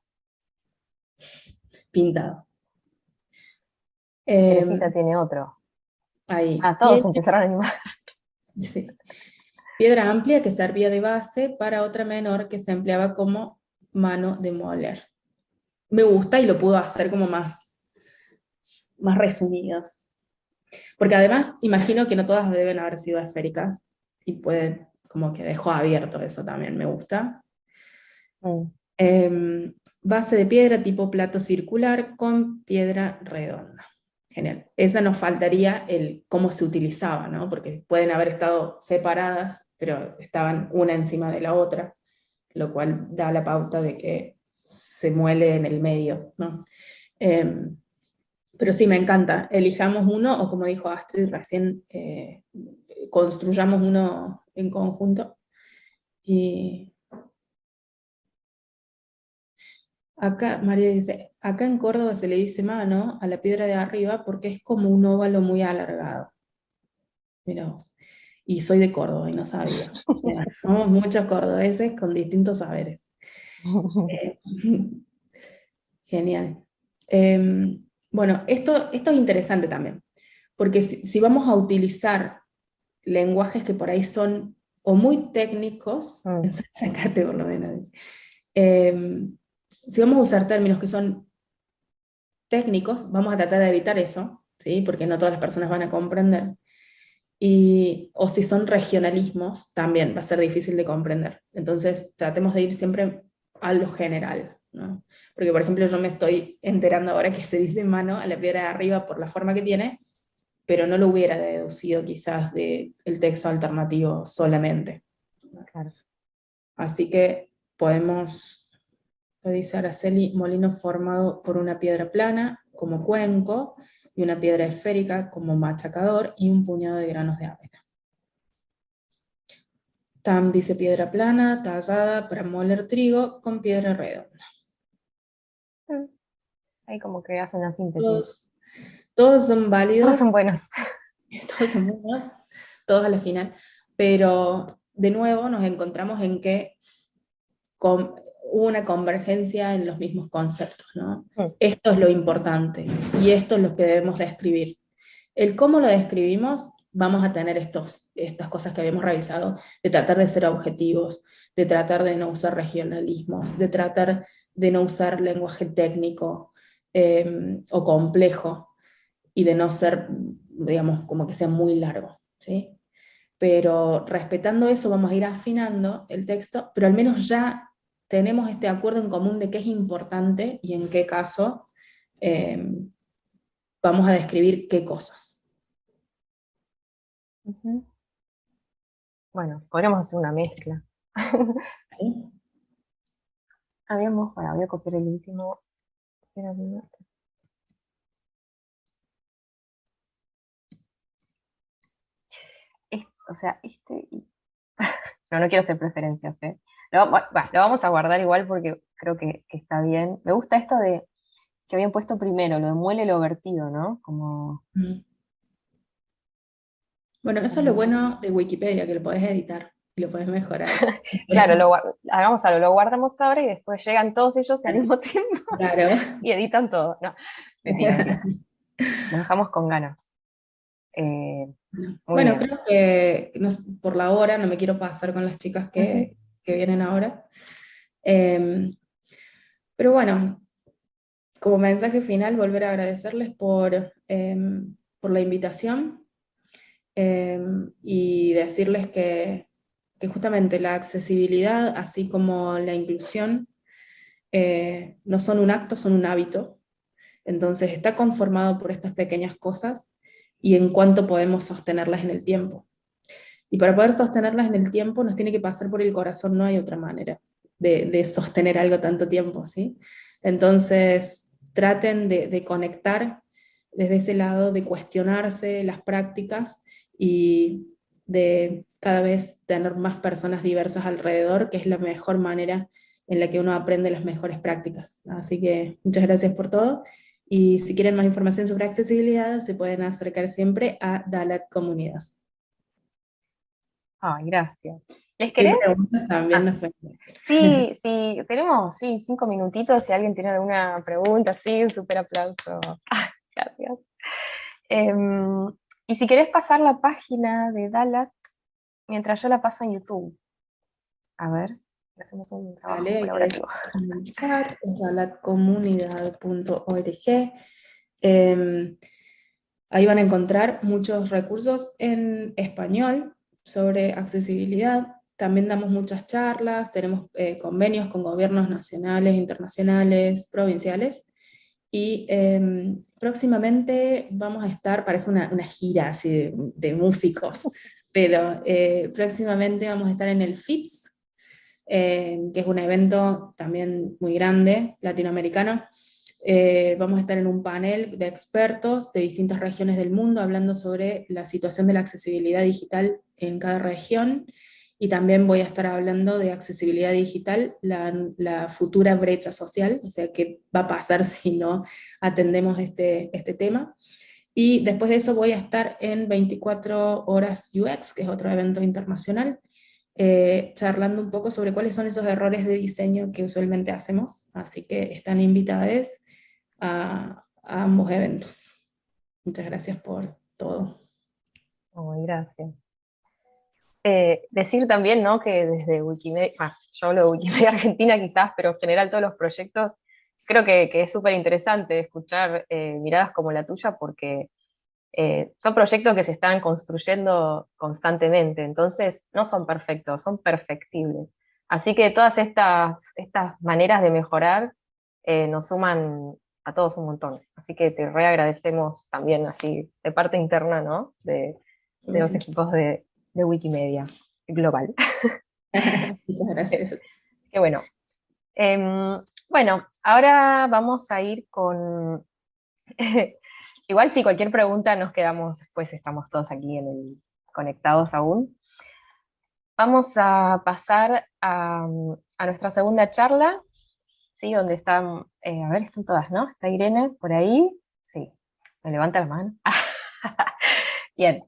Pintado. Teresita tiene otro. Ahí. Todos empezaron a animar. Sí. Piedra amplia que servía de base para otra menor que se empleaba como mano de moler. Me gusta y lo puedo hacer como más resumido. Porque además imagino que no todas deben haber sido esféricas y puede, como que dejó abierto eso también, me gusta. Base de piedra tipo plato circular con piedra redonda. Genial. Esa nos faltaría el cómo se utilizaba, ¿no? Porque pueden haber estado separadas, pero estaban una encima de la otra, lo cual da la pauta de que se muele en el medio, ¿no? Pero sí, me encanta. Elijamos uno, o como dijo Astrid recién, construyamos uno en conjunto. Y acá, María dice, acá en Córdoba se le dice mano a la piedra de arriba porque es como un óvalo muy alargado. Mirá vos. Y soy de Córdoba y no sabía. Somos muchos cordobeses con distintos saberes. Genial. Bueno, esto es interesante también, porque si vamos a utilizar lenguajes que por ahí son o muy técnicos, en Sacate por lo menos, si vamos a usar términos que son técnicos, vamos a tratar de evitar eso, ¿sí? Porque no todas las personas van a comprender. O si son regionalismos, también va a ser difícil de comprender. Entonces, tratemos de ir siempre a lo general, ¿no? Porque, por ejemplo, yo me estoy enterando ahora que se dice mano a la piedra de arriba por la forma que tiene, pero no lo hubiera deducido quizás del texto alternativo solamente. Claro. Así que podemos, lo dice Araceli, molino formado por una piedra plana como cuenco y una piedra esférica como machacador y un puñado de granos de avena. Tam dice piedra plana, tallada para moler trigo con piedra redonda. Ahí como que hace una síntesis. Todos son válidos. Todos son buenos. Todos son buenos, todos a la final. Pero de nuevo nos encontramos en que hubo una convergencia en los mismos conceptos, ¿no? Esto es lo importante y esto es lo que debemos describir. El cómo lo describimos, vamos a tener estas cosas que habíamos revisado, de tratar de ser objetivos, de tratar de no usar regionalismos, de tratar de no usar lenguaje técnico o complejo, y de no ser, digamos, como que sea muy largo, ¿sí? Pero respetando eso vamos a ir afinando el texto, pero al menos ya tenemos este acuerdo en común de qué es importante y en qué caso vamos a describir qué cosas. Bueno, podríamos hacer una mezcla. ¿Sí? Voy a copiar el último. O sea, no quiero hacer preferencias, ¿eh? Lo vamos a guardar igual porque creo que está bien. Me gusta esto de que habían puesto primero, lo de muele lo vertido, ¿no? Como... Bueno, eso es lo bueno de Wikipedia, que lo podés editar y lo podés mejorar. Claro, hagamos algo, lo guardamos ahora y después llegan todos ellos al mismo tiempo Claro. y editan todo. No, mentira. Nos dejamos con ganas. Bueno, creo que por la hora, no me quiero pasar con las chicas que vienen ahora. Pero bueno, como mensaje final, volver a agradecerles por la invitación y decirles que justamente la accesibilidad, así como la inclusión, no son un acto, son un hábito. Entonces está conformado por estas pequeñas cosas y en cuánto podemos sostenerlas en el tiempo. Y para poder sostenerlas en el tiempo nos tiene que pasar por el corazón, no hay otra manera de sostener algo tanto tiempo, ¿sí? Entonces traten de conectar desde ese lado de cuestionarse las prácticas y de cada vez tener más personas diversas alrededor, que es la mejor manera en la que uno aprende las mejores prácticas. Así que muchas gracias por todo. Y si quieren más información sobre accesibilidad, se pueden acercar siempre a Dalat Comunidad. Ay, gracias. ¿Les ¿Qué querés? preguntas también Ah, nos pueden hacer? sí, sí, tenemos 5 minutitos, si alguien tiene alguna pregunta, sí, un súper aplauso. Gracias. Em, y si querés pasar la página de Dalat, mientras yo la paso en YouTube. A ver, hacemos un trabajo Vale, ahí te dejo colaborativo. en el chat, es dalatcomunidad.org. Eh, Ahí van a encontrar muchos recursos en español sobre accesibilidad. También damos muchas charlas, tenemos convenios con gobiernos nacionales, internacionales, provinciales. Y próximamente vamos a estar, parece una gira así de músicos, pero próximamente vamos a estar en el FITS, que es un evento también muy grande, latinoamericano. Vamos a estar en un panel de expertos de distintas regiones del mundo hablando sobre la situación de la accesibilidad digital en cada región, y también voy a estar hablando de accesibilidad digital, la futura brecha social, o sea, qué va a pasar si no atendemos este tema. Y después de eso voy a estar en 24 horas UX, que es otro evento internacional, charlando un poco sobre cuáles son esos errores de diseño que usualmente hacemos, así que están invitadas a ambos eventos. Muchas gracias por todo. Ay, gracias. Decir también, ¿no? Que desde Wikimedia, yo hablo de Wikimedia Argentina quizás, pero en general todos los proyectos, creo que es súper interesante escuchar miradas como la tuya, porque son proyectos que se están construyendo constantemente, entonces no son perfectos, son perfectibles. Así que todas estas maneras de mejorar nos suman a todos un montón. Así que te reagradecemos también así de parte interna, ¿no? De los Bueno, equipos de Wikimedia Global. muchas gracias. Qué bueno. Bueno, ahora vamos a ir con... Igual si cualquier pregunta nos quedamos después, estamos todos aquí conectados aún. Vamos a pasar a nuestra segunda charla, ¿sí? Donde están, a ver, están todas, ¿no? Está Irene por ahí, sí, me levanta la mano. Bien,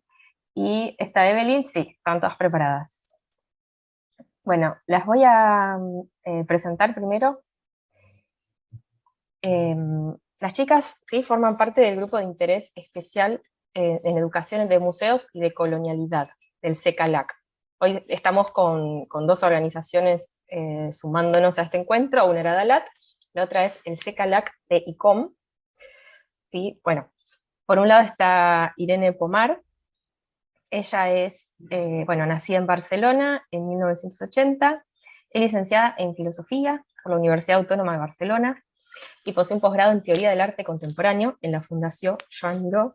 y está Evelyn, sí, están todas preparadas. Bueno, las voy a presentar primero. Las chicas, sí, forman parte del grupo de interés especial en educación de museos y de colonialidad, del CECALAC. Hoy estamos con dos organizaciones sumándonos a este encuentro, una era DALAT, la otra es el CECALAC de ICOM. ¿Sí? Bueno, por un lado está Irene Pomar. Ella es, bueno, nacida en Barcelona en 1980, es licenciada en Filosofía por la Universidad Autónoma de Barcelona y posee un posgrado en Teoría del Arte Contemporáneo en la Fundación Joan Miró.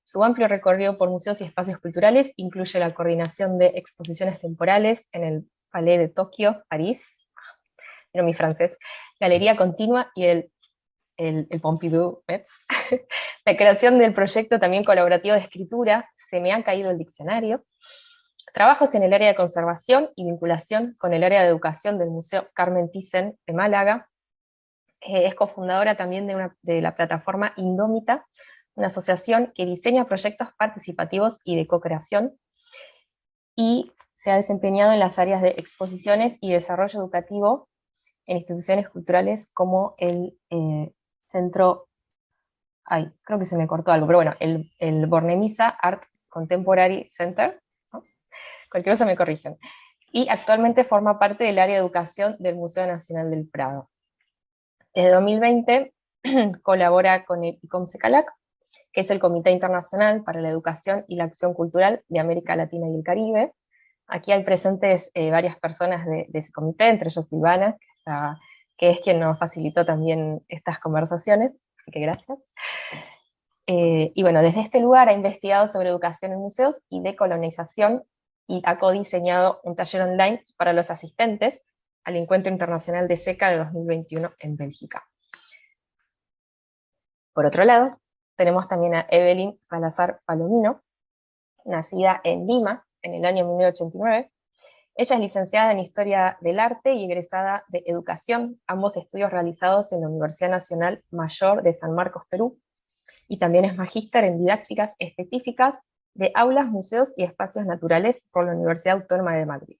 Su amplio recorrido por museos y espacios culturales incluye la coordinación de exposiciones temporales en el Palais de Tokio, París, pero mi francés, Galería Continua y el Pompidou, Metz. La creación del proyecto también colaborativo de escritura, Se me ha caído el diccionario. Trabajos en el área de conservación y vinculación con el área de educación del Museo Carmen Thyssen de Málaga. Es cofundadora también de la plataforma Indómita, una asociación que diseña proyectos participativos y de co-creación, y se ha desempeñado en las áreas de exposiciones y desarrollo educativo en instituciones culturales como el centro, ay, creo que se me cortó algo, pero bueno, el Bornemisza Art Contemporary Center, ¿no? Cualquier cosa me corrigen, y actualmente forma parte del área de educación del Museo Nacional del Prado. Desde 2020 colabora con el ICOM-CECALAC, que es el Comité Internacional para la Educación y la Acción Cultural de América Latina y el Caribe. Aquí hay presentes varias personas de ese comité, entre ellos Silvana, que es quien nos facilitó también estas conversaciones, así que gracias. Y bueno, desde este lugar ha investigado sobre educación en museos y decolonización, y ha codiseñado un taller online para los asistentes al Encuentro Internacional de SECA de 2021 en Bélgica. Por otro lado, tenemos también a Evelyn Salazar Palomino, nacida en Lima en el año 1989. Ella es licenciada en Historia del Arte y egresada de Educación, ambos estudios realizados en la Universidad Nacional Mayor de San Marcos, Perú, y también es magíster en Didácticas Específicas de Aulas, Museos y Espacios Naturales por la Universidad Autónoma de Madrid.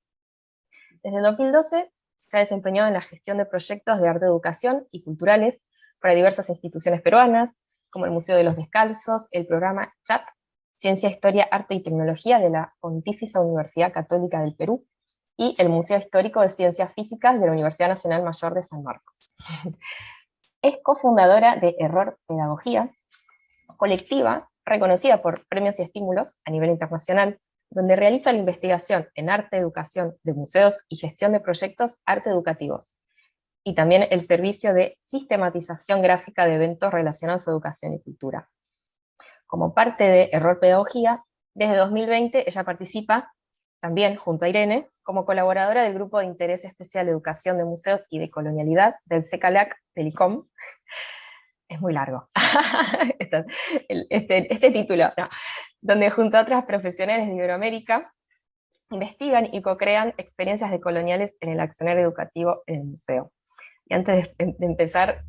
Desde el 2012 se ha desempeñado en la gestión de proyectos de arte, educación y culturales para diversas instituciones peruanas, como el Museo de los Descalzos, el programa CHAT, Ciencia, Historia, Arte y Tecnología de la Pontificia Universidad Católica del Perú, y el Museo Histórico de Ciencias Físicas de la Universidad Nacional Mayor de San Marcos. Es cofundadora de Error Pedagogía, colectiva reconocida por premios y estímulos a nivel internacional, donde realiza la investigación en arte, educación de museos y gestión de proyectos arte educativos, y también el servicio de sistematización gráfica de eventos relacionados a educación y cultura. Como parte de Error Pedagogía, desde 2020 ella participa también, junto a Irene, como colaboradora del Grupo de Interés Especial de Educación de Museos y de Colonialidad del CECALAC del ICOM. Es muy largo, este título, no, donde junto a otras profesionales de Iberoamérica investigan y co-crean experiencias decoloniales en el accionar educativo en el museo. Y antes de empezar,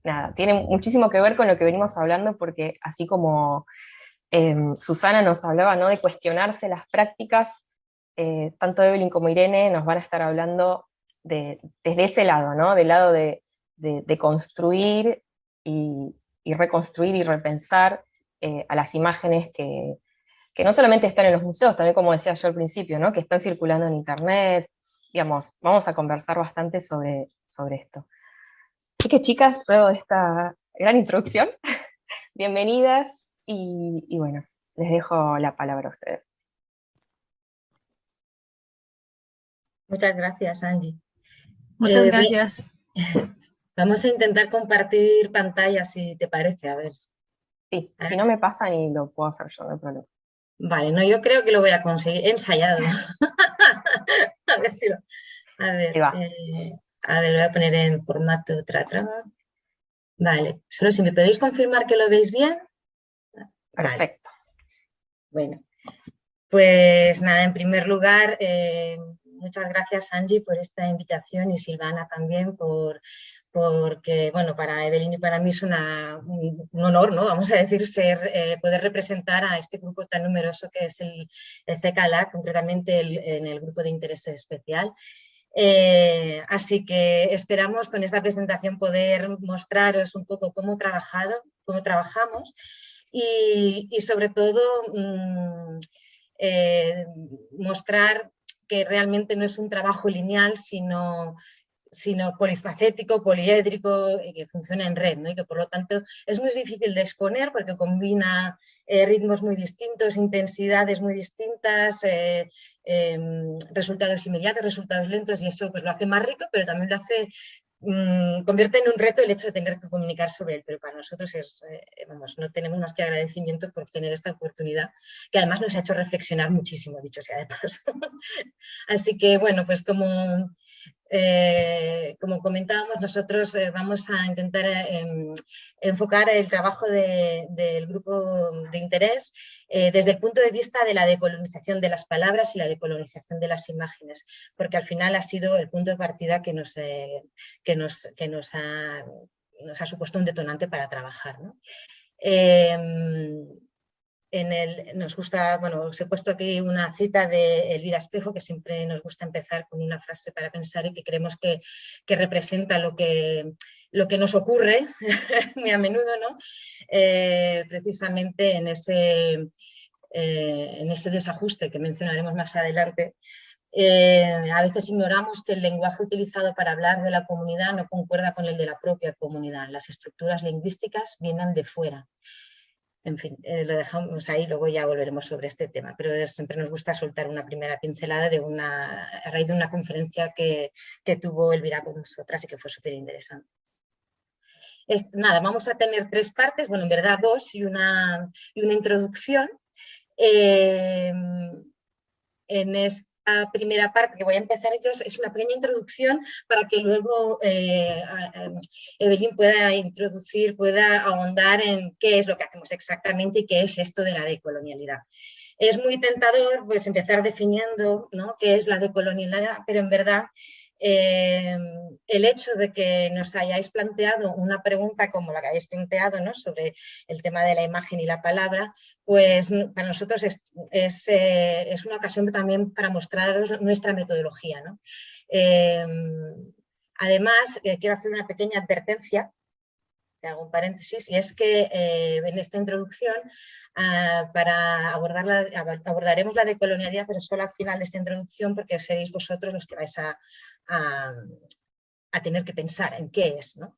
nada, tiene muchísimo que ver con lo que venimos hablando, porque así como Susana nos hablaba, ¿no?, de cuestionarse las prácticas, tanto Evelyn como Irene nos van a estar hablando desde ese lado, ¿no?, del lado de construir y reconstruir y repensar a las imágenes que no solamente están en los museos, también, como decía yo al principio, ¿no?, que están circulando en internet. Digamos, vamos a conversar bastante sobre esto. Así que, chicas, luego de esta gran introducción, bienvenidas, y bueno, les dejo la palabra a ustedes. Muchas gracias, Angie. Muchas gracias. Vamos a intentar compartir pantalla, si te parece, a ver. Sí, si no me pasan y lo puedo hacer yo, no hay problema. Vale, no, yo creo que lo voy a conseguir. He ensayado. A ver si lo... A ver, voy a poner en formato trama. Vale, solo si me podéis confirmar que lo veis bien. Perfecto. Vale. Bueno, pues nada, en primer lugar, muchas gracias, Angie, por esta invitación, y Silvana también porque, bueno, para Evelyn y para mí es un honor, ¿no?, vamos a decir, poder representar a este grupo tan numeroso que es el CECALAC, concretamente en el grupo de interés especial. Así que esperamos con esta presentación poder mostraros un poco cómo trabajamos y sobre todo mostrar que realmente no es un trabajo lineal, sino polifacético, poliédrico, y que funciona en red, ¿no?, y que por lo tanto es muy difícil de exponer porque combina ritmos muy distintos, intensidades muy distintas, resultados inmediatos, resultados lentos, y eso pues lo hace más rico, pero también lo hace, convierte en un reto el hecho de tener que comunicar sobre él, pero para nosotros es, no tenemos más que agradecimiento por tener esta oportunidad, que además nos ha hecho reflexionar muchísimo, dicho sea de paso. Así que, bueno, pues como comentábamos, nosotros vamos a intentar enfocar el trabajo del grupo de interés desde el punto de vista de la decolonización de las palabras y la decolonización de las imágenes, porque al final ha sido el punto de partida que nos ha supuesto un detonante para trabajar, ¿no? Nos gusta, bueno, os he puesto aquí una cita de Elvira Espejo, que siempre nos gusta empezar con una frase para pensar y que creemos que representa lo que nos ocurre muy a menudo, ¿no? Precisamente en ese desajuste que mencionaremos más adelante. A veces ignoramos que el lenguaje utilizado para hablar de la comunidad no concuerda con el de la propia comunidad. Las estructuras lingüísticas vienen de fuera. En fin, lo dejamos ahí, luego ya volveremos sobre este tema, pero siempre nos gusta soltar una primera pincelada a raíz de una conferencia que tuvo Elvira con nosotras y que fue súper interesante. Nada, vamos a tener 3 partes, bueno, en verdad 2 y una introducción. En primera parte que voy a empezar yo es una pequeña introducción para que luego Evelyn pueda introducir, pueda ahondar en qué es lo que hacemos exactamente y qué es esto de la decolonialidad. Es muy tentador pues, empezar definiendo, ¿no?, qué es la decolonialidad, pero en verdad el hecho de que nos hayáis planteado una pregunta como la que habéis planteado, ¿no?, sobre el tema de la imagen y la palabra, pues para nosotros es una ocasión también para mostraros nuestra metodología, ¿no? Además, quiero hacer una pequeña advertencia, hago un paréntesis, y es que en esta introducción abordaremos la decolonialidad, pero solo al final de esta introducción, porque seréis vosotros los que vais a tener que pensar en qué es, ¿no?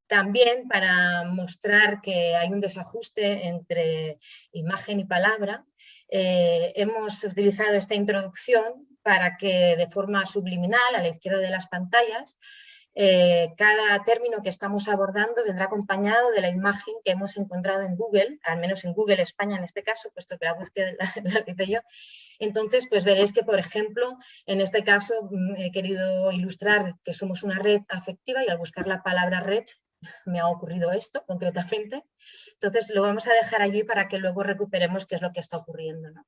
También para mostrar que hay un desajuste entre imagen y palabra, hemos utilizado esta introducción para que de forma subliminal, a la izquierda de las pantallas, cada término que estamos abordando vendrá acompañado de la imagen que hemos encontrado en Google, al menos en Google España en este caso, puesto que la búsqueda la hice yo. Entonces, pues veréis que, por ejemplo, en este caso he querido ilustrar que somos una red afectiva y al buscar la palabra red me ha ocurrido esto concretamente. Entonces lo vamos a dejar allí para que luego recuperemos qué es lo que está ocurriendo, ¿no?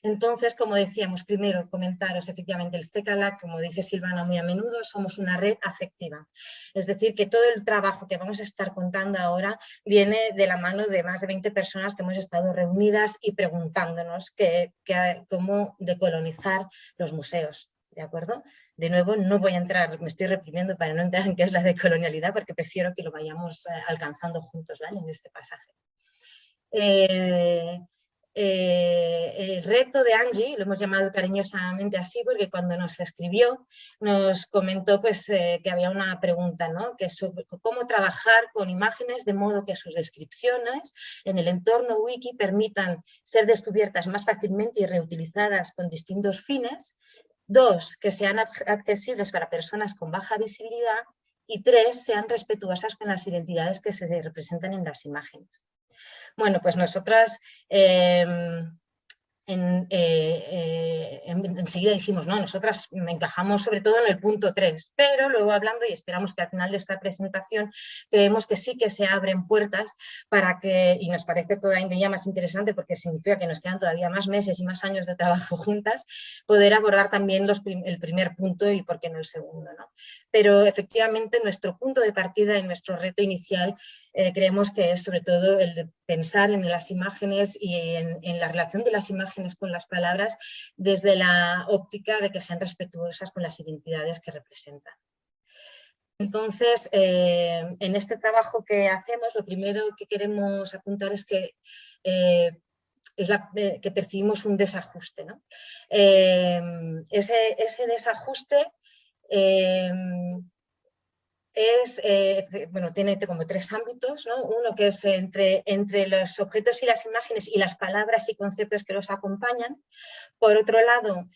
Entonces, como decíamos, primero comentaros efectivamente el CKLAC, como dice Silvana muy a menudo, somos una red afectiva. Es decir, que todo el trabajo que vamos a estar contando ahora viene de la mano de más de 20 personas que hemos estado reunidas y preguntándonos cómo decolonizar los museos. ¿De acuerdo? De nuevo, no voy a entrar, me estoy reprimiendo para no entrar en qué es la decolonialidad, porque prefiero que lo vayamos alcanzando juntos, ¿vale?, en este pasaje. El reto de Angie, lo hemos llamado cariñosamente así, porque cuando nos escribió nos comentó pues, que había una pregunta, ¿no?, que es sobre cómo trabajar con imágenes de modo que sus descripciones en el entorno wiki permitan ser descubiertas más fácilmente y reutilizadas con distintos fines. 2, que sean accesibles para personas con baja visibilidad, y 3, sean respetuosas con las identidades que se representan en las imágenes. Bueno, pues nosotras enseguida dijimos, no, nosotras encajamos sobre todo en el punto 3, pero luego hablando, y esperamos que al final de esta presentación, creemos que sí que se abren puertas para que, y nos parece todavía más interesante porque significa que nos quedan todavía más meses y más años de trabajo juntas, poder abordar también el primer punto y por qué no el segundo, ¿no? Pero efectivamente nuestro punto de partida y nuestro reto inicial creemos que es sobre todo el de pensar en las imágenes y en la relación de las imágenes con las palabras desde la óptica de que sean respetuosas con las identidades que representan. Entonces, en este trabajo que hacemos, lo primero que queremos apuntar es que que percibimos un desajuste, ¿no? Ese desajuste bueno, tiene como 3 ámbitos, ¿no? Uno que es entre los objetos y las imágenes y las palabras y conceptos que los acompañan. Por otro lado,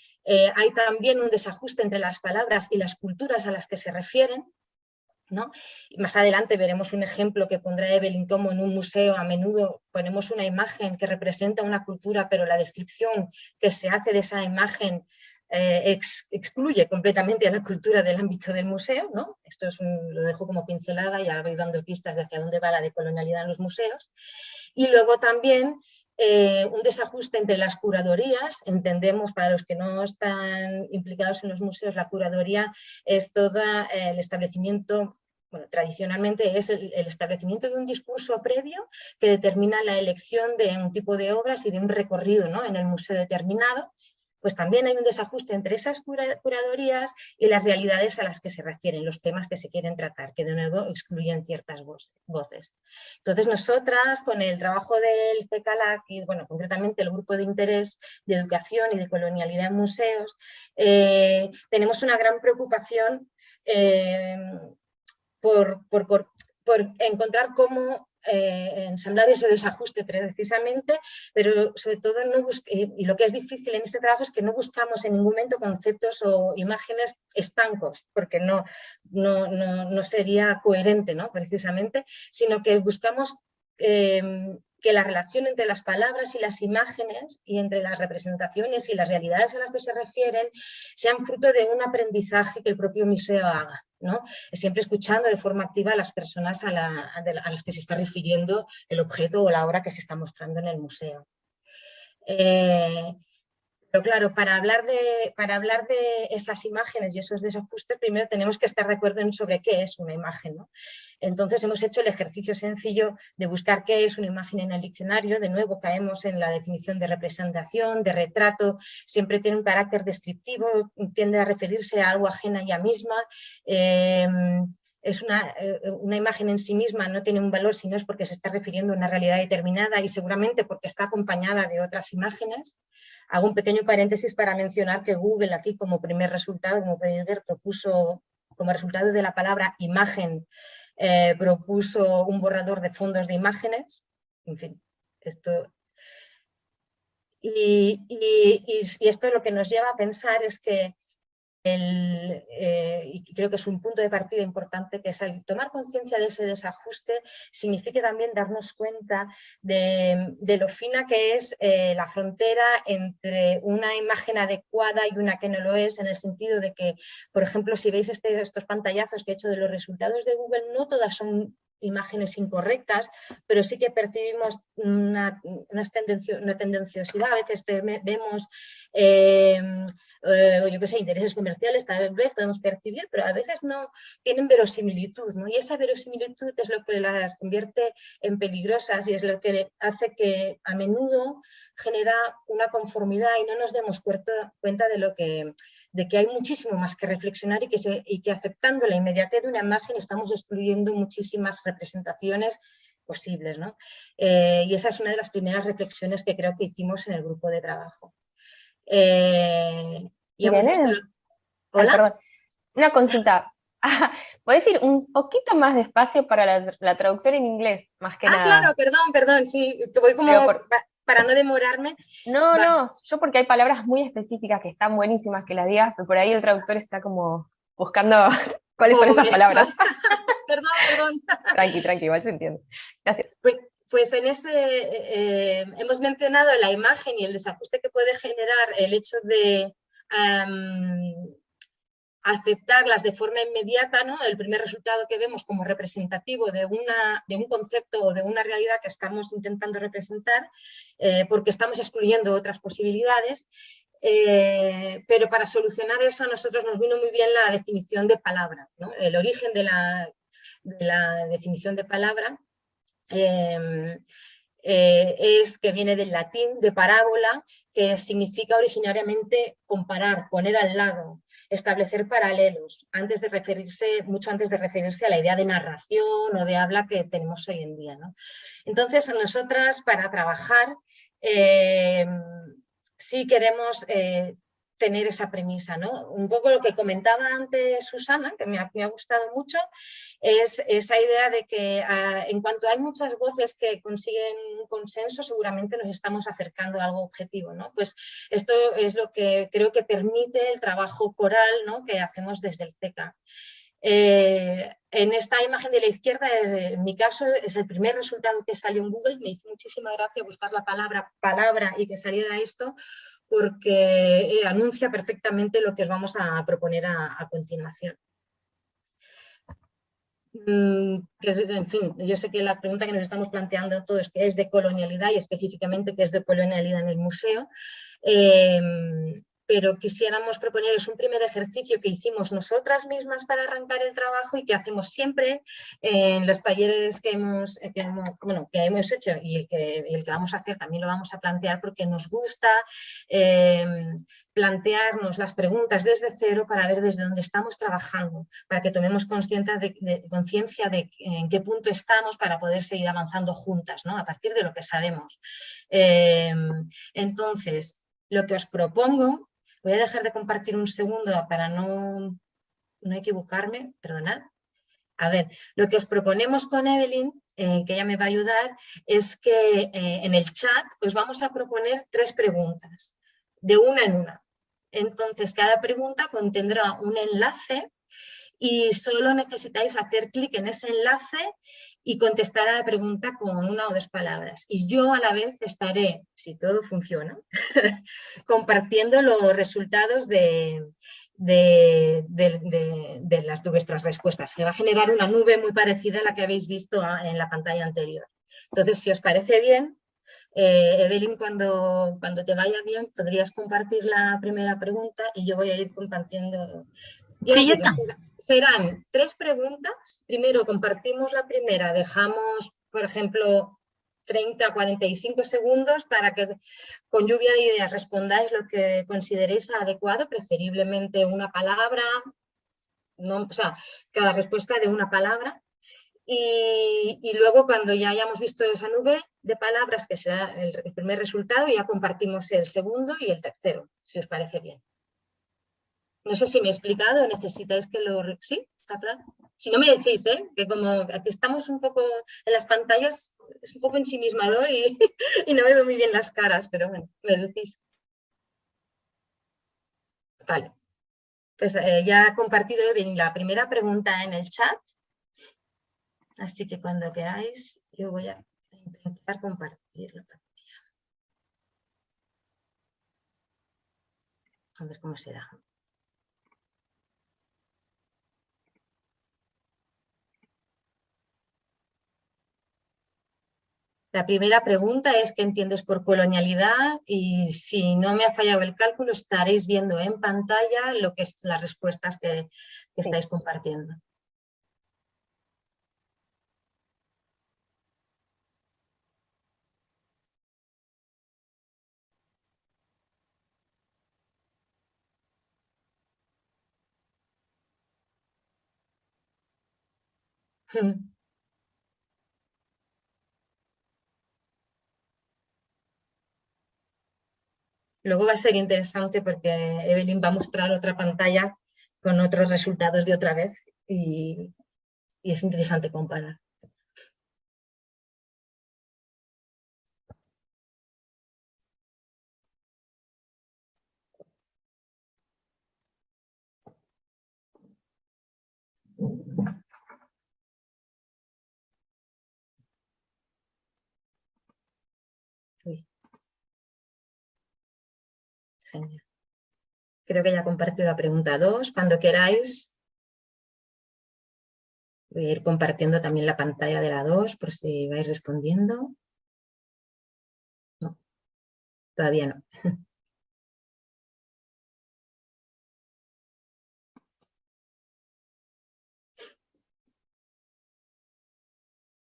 hay también un desajuste entre las palabras y las culturas a las que se refieren, ¿no? Y más adelante veremos un ejemplo que pondrá Evelyn, como en un museo a menudo ponemos una imagen que representa una cultura, pero la descripción que se hace de esa imagen excluye completamente a la cultura del ámbito del museo, ¿no? Esto lo dejo como pincelada, ya voy dando pistas de hacia dónde va la decolonialidad en los museos. Y luego también un desajuste entre las curadorías. Entendemos, para los que no están implicados en los museos, la curaduría es todo el establecimiento, bueno, tradicionalmente es el establecimiento de un discurso previo que determina la elección de un tipo de obras y de un recorrido, ¿no?, en el museo determinado. Pues también hay un desajuste entre esas curadorías y las realidades a las que se refieren, los temas que se quieren tratar, que de nuevo excluyen ciertas voces. Entonces nosotras, con el trabajo del CKLAC y, bueno, concretamente el grupo de interés de educación y de colonialidad en museos, tenemos una gran preocupación por encontrar cómo ensamblar ese desajuste precisamente, pero sobre todo y lo que es difícil en este trabajo es que no buscamos en ningún momento conceptos o imágenes estancos, porque no sería coherente, ¿no?, precisamente, sino que buscamos que la relación entre las palabras y las imágenes y entre las representaciones y las realidades a las que se refieren sean fruto de un aprendizaje que el propio museo haga, ¿no? Siempre escuchando de forma activa a las personas a las que se está refiriendo el objeto o la obra que se está mostrando en el museo. Pero claro, para hablar de esas imágenes y esos desajustes, primero tenemos que estar de acuerdo en sobre qué es una imagen, ¿no? Entonces hemos hecho el ejercicio sencillo de buscar qué es una imagen en el diccionario. De nuevo caemos en la definición de representación, de retrato, siempre tiene un carácter descriptivo, tiende a referirse a algo ajeno a ella misma. Es una imagen en sí misma, no tiene un valor si no es porque se está refiriendo a una realidad determinada y seguramente porque está acompañada de otras imágenes. Hago un pequeño paréntesis para mencionar que Google aquí como primer resultado, como podéis ver, propuso como resultado de la palabra imagen, propuso un borrador de fondos de imágenes. En fin, esto... Y esto lo que nos lleva a pensar es que y creo que es un punto de partida importante, que es el tomar conciencia de ese desajuste significa también darnos cuenta de lo fina que es la frontera entre una imagen adecuada y una que no lo es, en el sentido de que, por ejemplo, si veis estos pantallazos que he hecho de los resultados de Google, no todas son imágenes incorrectas, pero sí que percibimos una tendenciosidad. A veces vemos yo qué sé, intereses comerciales, tal vez podemos percibir, pero a veces no tienen verosimilitud, ¿no? Y esa verosimilitud es lo que las convierte en peligrosas y es lo que hace que a menudo genera una conformidad y no nos demos cuenta de que hay muchísimo más que reflexionar y que aceptando la inmediatez de una imagen estamos excluyendo muchísimas representaciones posibles, ¿no? Y esa es una de las primeras reflexiones que creo que hicimos en el grupo de trabajo. Y hemos visto... Ay, perdón. Una consulta. ¿Puedes ir un poquito más despacio para la traducción en inglés, más que nada? Claro, perdón, sí, te voy como para no demorarme. No, vale. No, yo porque hay palabras muy específicas que están buenísimas que las digas, pero por ahí el traductor está como buscando cuáles son esas palabras. Perdón. Tranqui, igual se entiende. Gracias. Pues en hemos mencionado la imagen y el desajuste que puede generar el hecho de aceptarlas de forma inmediata, ¿no? El primer resultado que vemos como representativo de un concepto o de una realidad que estamos intentando representar, porque estamos excluyendo otras posibilidades. Pero para solucionar eso a nosotros nos vino muy bien la definición de palabra, ¿no? El origen de la definición de palabra es que viene del latín de parábola, que significa originariamente comparar, poner al lado, establecer paralelos, mucho antes de referirse a la idea de narración o de habla que tenemos hoy en día, ¿no? Entonces, nosotras para trabajar sí queremos tener esa premisa, ¿no? Un poco lo que comentaba antes Susana, que me ha gustado mucho, es esa idea de que en cuanto hay muchas voces que consiguen un consenso, seguramente nos estamos acercando a algo objetivo, ¿no? Pues esto es lo que creo que permite el trabajo coral, ¿no? Que hacemos desde el CECA. En esta imagen de la izquierda, en mi caso, es el primer resultado que salió en Google. Me hizo muchísima gracia buscar la palabra y que saliera esto, porque anuncia perfectamente lo que os vamos a proponer a continuación. En fin, yo sé que la pregunta que nos estamos planteando todos es qué es de colonialidad y específicamente qué es de colonialidad en el museo. Pero quisiéramos proponeros un primer ejercicio que hicimos nosotras mismas para arrancar el trabajo y que hacemos siempre en los talleres que hemos hecho y el que vamos a hacer también lo vamos a plantear porque nos gusta plantearnos las preguntas desde cero para ver desde dónde estamos trabajando, para que tomemos conciencia de en qué punto estamos para poder seguir avanzando juntas, ¿no? A partir de lo que sabemos. Entonces, lo que os propongo, voy a dejar de compartir un segundo para no equivocarme, perdonad. A ver, lo que os proponemos con Evelyn, que ella me va a ayudar, es que en el chat os vamos a proponer 3 preguntas, de una en una. Entonces, cada pregunta contendrá un enlace y solo necesitáis hacer clic en ese enlace y contestar a la pregunta con 1 o 2 palabras. Y yo a la vez estaré, si todo funciona, compartiendo los resultados de vuestras respuestas. Se va a generar una nube muy parecida a la que habéis visto en la pantalla anterior. Entonces, si os parece bien, Evelyn, cuando te vaya bien, podrías compartir la primera pregunta y yo voy a ir compartiendo. Ya os Sí, ya digo, está. serán 3 preguntas. Primero compartimos la primera, dejamos, por ejemplo, 30 45 segundos para que con lluvia de ideas respondáis lo que consideréis adecuado, preferiblemente una palabra, no, o sea, cada respuesta de una palabra. Y luego cuando ya hayamos visto esa nube de palabras, que será el primer resultado, ya compartimos el segundo y el tercero, si os parece bien. No sé si me he explicado o necesitáis que lo... ¿Sí? ¿Está claro? Si no me decís, que como aquí estamos un poco en las pantallas, es un poco ensimismador y, y no me veo muy bien las caras, pero bueno, me decís. Vale. Pues ya he compartido la primera pregunta en el chat. Así que cuando queráis, yo voy a intentar compartir la pantalla. A ver cómo será. La primera pregunta es ¿qué entiendes por colonialidad? Y si no me ha fallado el cálculo, estaréis viendo en pantalla lo que es las respuestas que estáis compartiendo. Luego va a ser interesante porque Evelyn va a mostrar otra pantalla con otros resultados de otra vez y es interesante comparar. Sí. Genial. Creo que ya compartió la pregunta 2. Cuando queráis, voy a ir compartiendo también la pantalla de la 2 por si vais respondiendo. No, todavía no.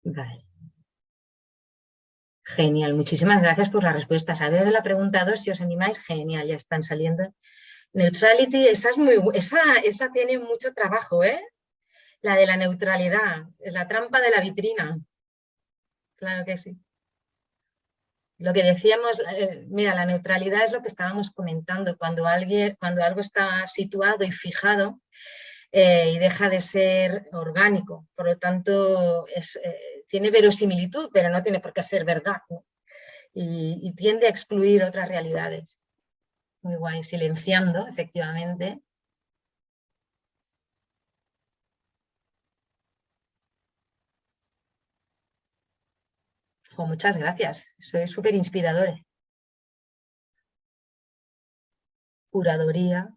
Vale. Genial, muchísimas gracias por las respuestas. A ver, de la pregunta 2, si os animáis, genial, ya están saliendo. Neutrality, esa tiene mucho trabajo, ¿eh? La de la neutralidad, es la trampa de la vitrina. Claro que sí. Lo que decíamos, mira, la neutralidad es lo que estábamos comentando, cuando algo está situado y fijado y deja de ser orgánico, por lo tanto tiene verosimilitud, pero no tiene por qué ser verdad, ¿no? Y tiende a excluir otras realidades. Muy guay, silenciando, efectivamente. Jo, muchas gracias, soy súper inspiradora. Curaduría.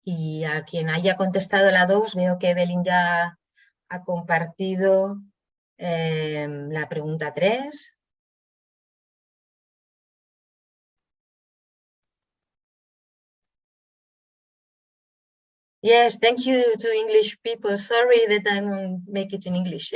Y a quien haya contestado la 2, veo que Evelyn ya ha compartido la pregunta 3. Yes, thank you to English people. Sorry that I don't make it in English.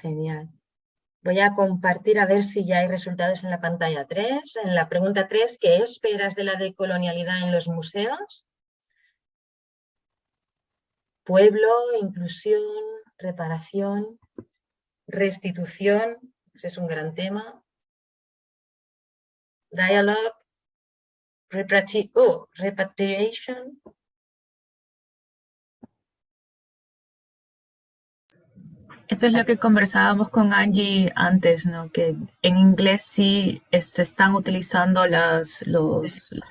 Genial. Voy a compartir a ver si ya hay resultados en la pantalla 3. En la pregunta 3, ¿qué esperas de la decolonialidad en los museos? Pueblo, inclusión, reparación, restitución, ese es un gran tema. Dialogue, repatriation. Eso es lo que conversábamos con Angie antes, ¿no? Que en inglés sí se están utilizando las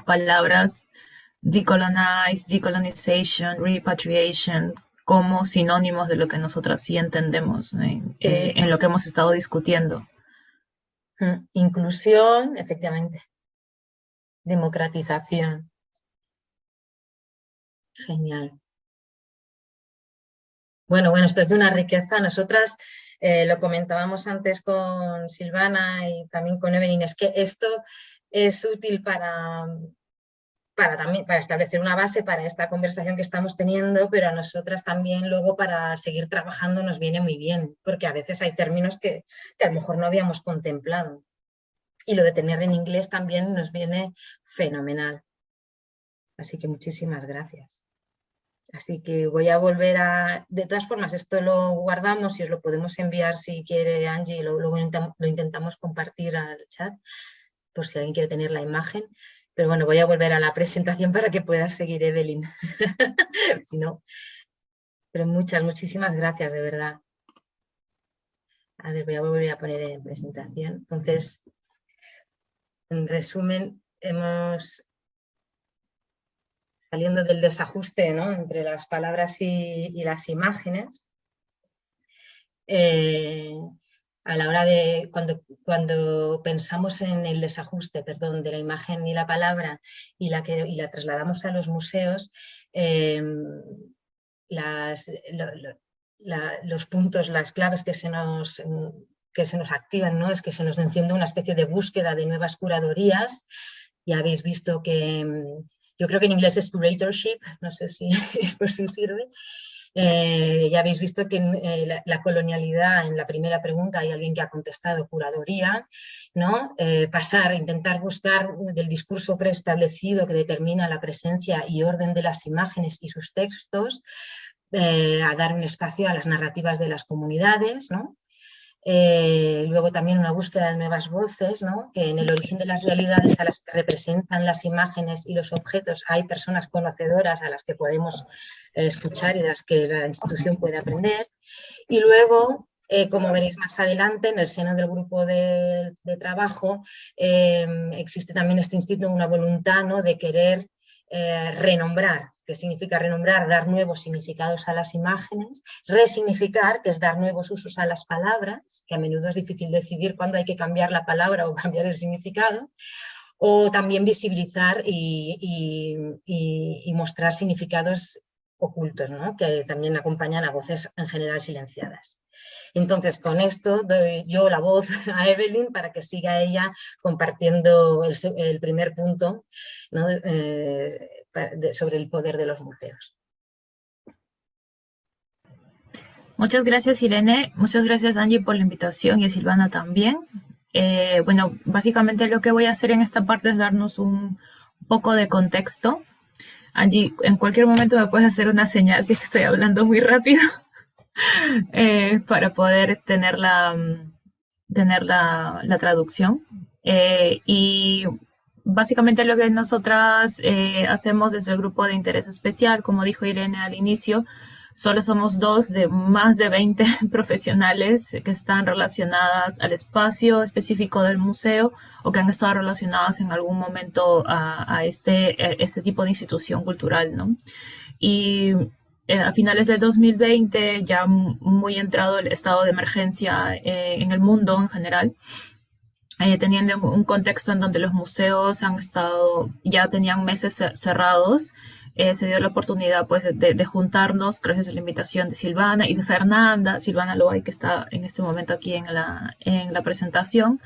palabras decolonize, decolonization, repatriation como sinónimos de lo que nosotras sí entendemos, ¿no? En lo que hemos estado discutiendo. Inclusión, efectivamente. Democratización. Genial. Bueno, esto es de una riqueza. Nosotras lo comentábamos antes con Silvana y también con Evelyn, es que esto es útil para establecer una base para esta conversación que estamos teniendo, pero a nosotras también luego para seguir trabajando nos viene muy bien, porque a veces hay términos que a lo mejor no habíamos contemplado. Y lo de tener en inglés también nos viene fenomenal. Así que muchísimas gracias. Así que voy a volver a... De todas formas, esto lo guardamos y os lo podemos enviar si quiere Angie, y luego lo intentamos compartir al chat, por si alguien quiere tener la imagen. Pero bueno, voy a volver a la presentación para que pueda seguir Evelyn. Si no. Pero muchísimas gracias, de verdad. A ver, voy a volver a poner en presentación. Entonces, en resumen, hemos... saliendo del desajuste, ¿no?, entre las palabras y las imágenes, a la hora de, cuando pensamos en el desajuste, de la imagen y la palabra y la trasladamos a los museos, los puntos, las claves que se nos activan, ¿no?, es que se nos enciende una especie de búsqueda de nuevas curadorías. Ya habéis visto que... yo creo que en inglés es curatorship, no sé si por si sirve. Ya habéis visto que la colonialidad, en la primera pregunta hay alguien que ha contestado curaduría, ¿no? Intentar buscar del discurso preestablecido que determina la presencia y orden de las imágenes y sus textos, a dar un espacio a las narrativas de las comunidades, ¿no? Luego también una búsqueda de nuevas voces, ¿no?, que en el origen de las realidades a las que representan las imágenes y los objetos hay personas conocedoras a las que podemos escuchar y de las que la institución puede aprender. Y luego, como veréis más adelante, en el seno del grupo de trabajo existe también este instinto, una voluntad, ¿no?, de querer renombrar, que significa renombrar, dar nuevos significados a las imágenes, resignificar, que es dar nuevos usos a las palabras, que a menudo es difícil decidir cuándo hay que cambiar la palabra o cambiar el significado, o también visibilizar y mostrar significados ocultos, ¿no?, que también acompañan a voces en general silenciadas. Entonces, con esto doy yo la voz a Evelyn para que siga ella compartiendo el primer punto, ¿no?, sobre el poder de los museos. Muchas gracias, Irene. Muchas gracias, Angie, por la invitación, y a Silvana también. Bueno, básicamente lo que voy a hacer en esta parte es darnos un poco de contexto. Angie, en cualquier momento me puedes hacer una señal si es que estoy hablando muy rápido. Para poder tener la traducción. Y básicamente lo que nosotras hacemos desde el grupo de interés especial, como dijo Irene al inicio, solo somos 2 de más de 20 profesionales que están relacionadas al espacio específico del museo o que han estado relacionadas en algún momento a este tipo de institución cultural, ¿no? Y a finales del 2020, ya muy entrado el estado de emergencia en el mundo en general, teniendo un contexto en donde los museos ya tenían meses cerrados, se dio la oportunidad, pues, de juntarnos, gracias a la invitación de Silvana y de Silvana Loay, que está en este momento aquí en la presentación,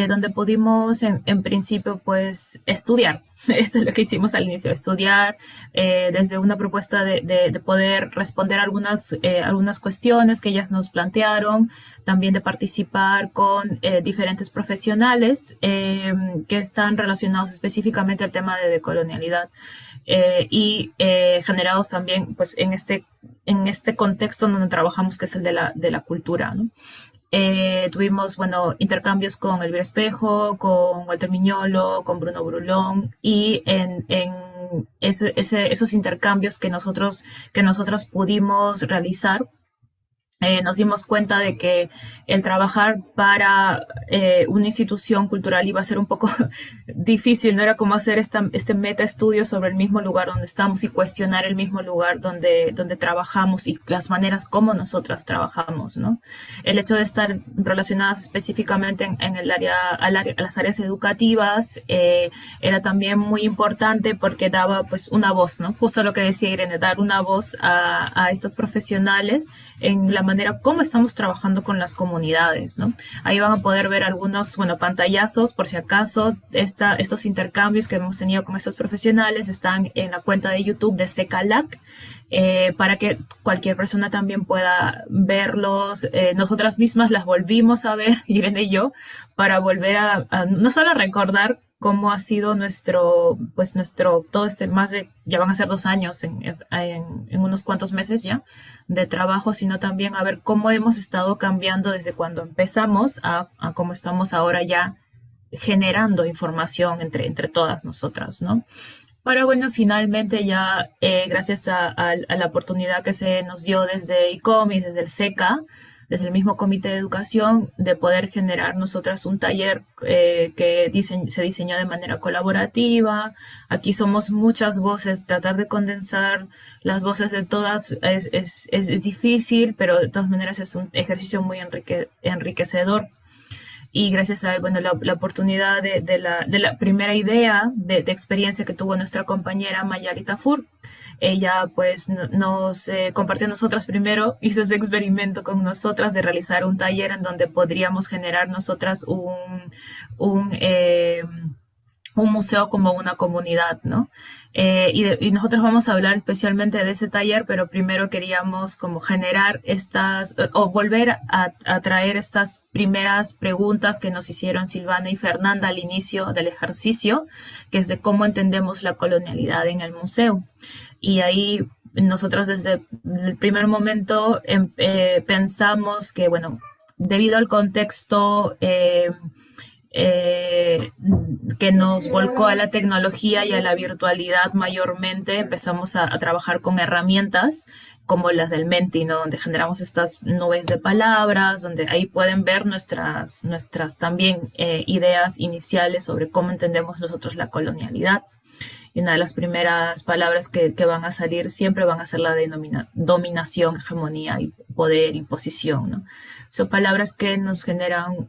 donde pudimos en principio, pues, estudiar. Eso es lo que hicimos al inicio, estudiar desde una propuesta de poder responder algunas cuestiones que ellas nos plantearon, también de participar con diferentes profesionales que están relacionados específicamente al tema de decolonialidad y generados también, pues, en este contexto donde trabajamos, que es el de la cultura, ¿no? Tuvimos, bueno, intercambios con Elvira Espejo, con Walter Miñolo, con Bruno Brulón, y en esos intercambios que nosotros pudimos realizar, nos dimos cuenta de que el trabajar para una institución cultural iba a ser un poco difícil, no era como hacer este meta estudio sobre el mismo lugar donde estamos y cuestionar el mismo lugar donde trabajamos y las maneras como nosotras trabajamos, ¿no? El hecho de estar relacionadas específicamente en el las áreas educativas era también muy importante porque daba pues una voz, ¿no? Justo lo que decía Irene, dar una voz a estos profesionales en la manera como estamos trabajando con las comunidades, ¿no? Ahí van a poder ver algunos, bueno, pantallazos, por si acaso, estos intercambios que hemos tenido con estos profesionales están en la cuenta de YouTube de SECALAC, para que cualquier persona también pueda verlos. Nosotras mismas las volvimos a ver, Irene y yo, para volver a no solo recordar cómo ha sido todo ya van a ser 2 años en unos cuantos meses ya de trabajo, sino también a ver cómo hemos estado cambiando desde cuando empezamos a cómo estamos ahora ya generando información entre todas nosotras, ¿no? Pero bueno, finalmente ya gracias a la oportunidad que se nos dio desde ICOM y desde el SECA, desde el mismo Comité de Educación, de poder generar nosotras un taller que se diseñó de manera colaborativa. Aquí somos muchas voces, tratar de condensar las voces de todas es difícil, pero de todas maneras es un ejercicio muy enriquecedor. Y gracias a bueno, la oportunidad de la primera idea de experiencia que tuvo nuestra compañera Mayali Tafur, ella pues nos compartió a nosotras primero, hizo ese experimento con nosotras de realizar un taller en donde podríamos generar nosotras un museo como una comunidad, ¿no? Y nosotros vamos a hablar especialmente de ese taller, pero primero queríamos como generar volver a traer estas primeras preguntas que nos hicieron Silvana y Fernanda al inicio del ejercicio, que es de cómo entendemos la colonialidad en el museo. Y ahí nosotros desde el primer momento pensamos que, bueno, debido al contexto que nos volcó a la tecnología y a la virtualidad mayormente, empezamos a trabajar con herramientas como las del Menti, ¿no? Donde generamos estas nubes de palabras, donde ahí pueden ver nuestras también ideas iniciales sobre cómo entendemos nosotros la colonialidad. Y una de las primeras palabras que van a salir siempre van a ser la de dominación, hegemonía, y poder, imposición, ¿no? Son palabras que nos generan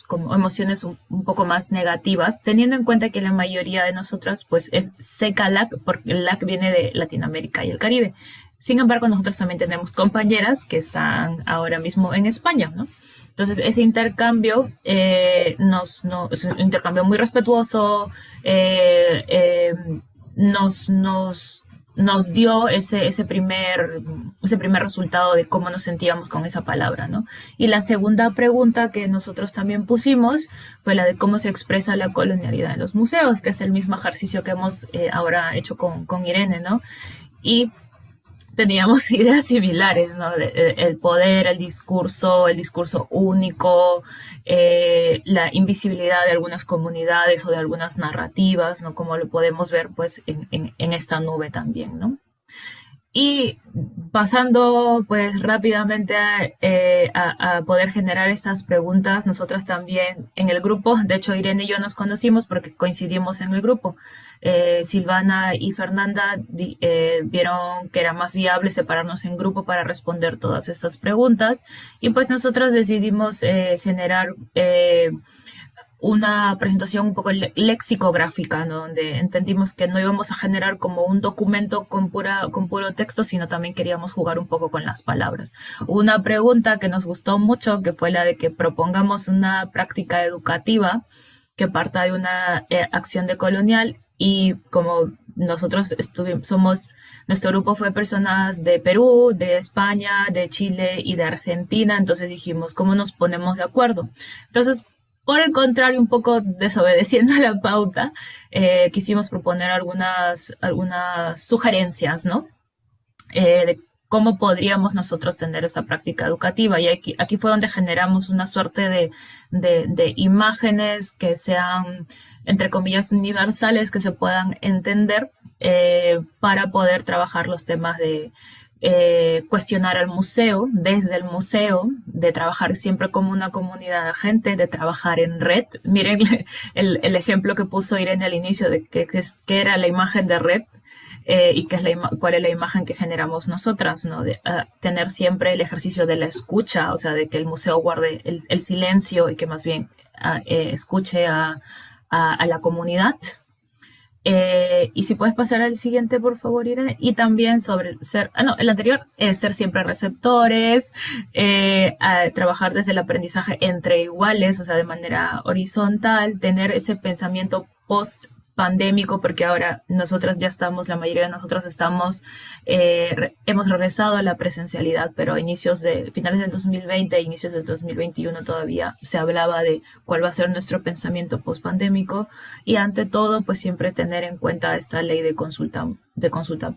como emociones un poco más negativas, teniendo en cuenta que la mayoría de nosotras pues es SECALAC, porque el LAC viene de Latinoamérica y el Caribe. Sin embargo, nosotros también tenemos compañeras que están ahora mismo en España, ¿no? Entonces, ese intercambio es un intercambio muy respetuoso, nos dio ese primer resultado de cómo nos sentíamos con esa palabra, ¿no? Y la segunda pregunta que nosotros también pusimos fue la de cómo se expresa la colonialidad en los museos, que es el mismo ejercicio que hemos ahora hecho con Irene, ¿no? Y teníamos ideas similares, ¿no? El poder, el discurso único, la invisibilidad de algunas comunidades o de algunas narrativas, ¿no? Como lo podemos ver, pues, en esta nube también, ¿no? Y pasando, pues, rápidamente a poder generar estas preguntas, nosotras también en el grupo, de hecho, Irene y yo nos conocimos porque coincidimos en el grupo. Silvana y Fernanda vieron que era más viable separarnos en grupo para responder todas estas preguntas, y pues nosotros decidimos generar una presentación un poco lexicográfica, ¿no? Donde entendimos que no íbamos a generar como un documento con puro texto, sino también queríamos jugar un poco con las palabras. Una pregunta que nos gustó mucho, que fue la de que propongamos una práctica educativa que parta de una acción decolonial, y como nosotros nuestro grupo fue personas de Perú, de España, de Chile y de Argentina, entonces dijimos, ¿cómo nos ponemos de acuerdo? Entonces, por el contrario, un poco desobedeciendo a la pauta, quisimos proponer algunas sugerencias, ¿no? De cómo podríamos nosotros tener esta práctica educativa. Y aquí fue donde generamos una suerte de imágenes que sean, entre comillas, universales, que se puedan entender para poder trabajar los temas de cuestionar al museo, desde el museo, de trabajar siempre como una comunidad de gente, de trabajar en red. Miren el ejemplo que puso Irene al inicio de que era la imagen de red. Y qué es cuál es la imagen que generamos nosotras, ¿no? De tener siempre el ejercicio de la escucha, o sea, de que el museo guarde el silencio y que más bien escuche a la comunidad. Y si puedes pasar al siguiente, por favor, Irene. Y también sobre ser, el anterior es ser siempre receptores, trabajar desde el aprendizaje entre iguales, o sea, de manera horizontal, tener ese pensamiento post pandémico, porque ahora nosotras ya estamos, la mayoría de nosotros estamos, hemos regresado a la presencialidad, pero a finales del 2020, inicios del 2021 todavía se hablaba de cuál va a ser nuestro pensamiento post pandémico, y ante todo, pues siempre tener en cuenta esta ley de consulta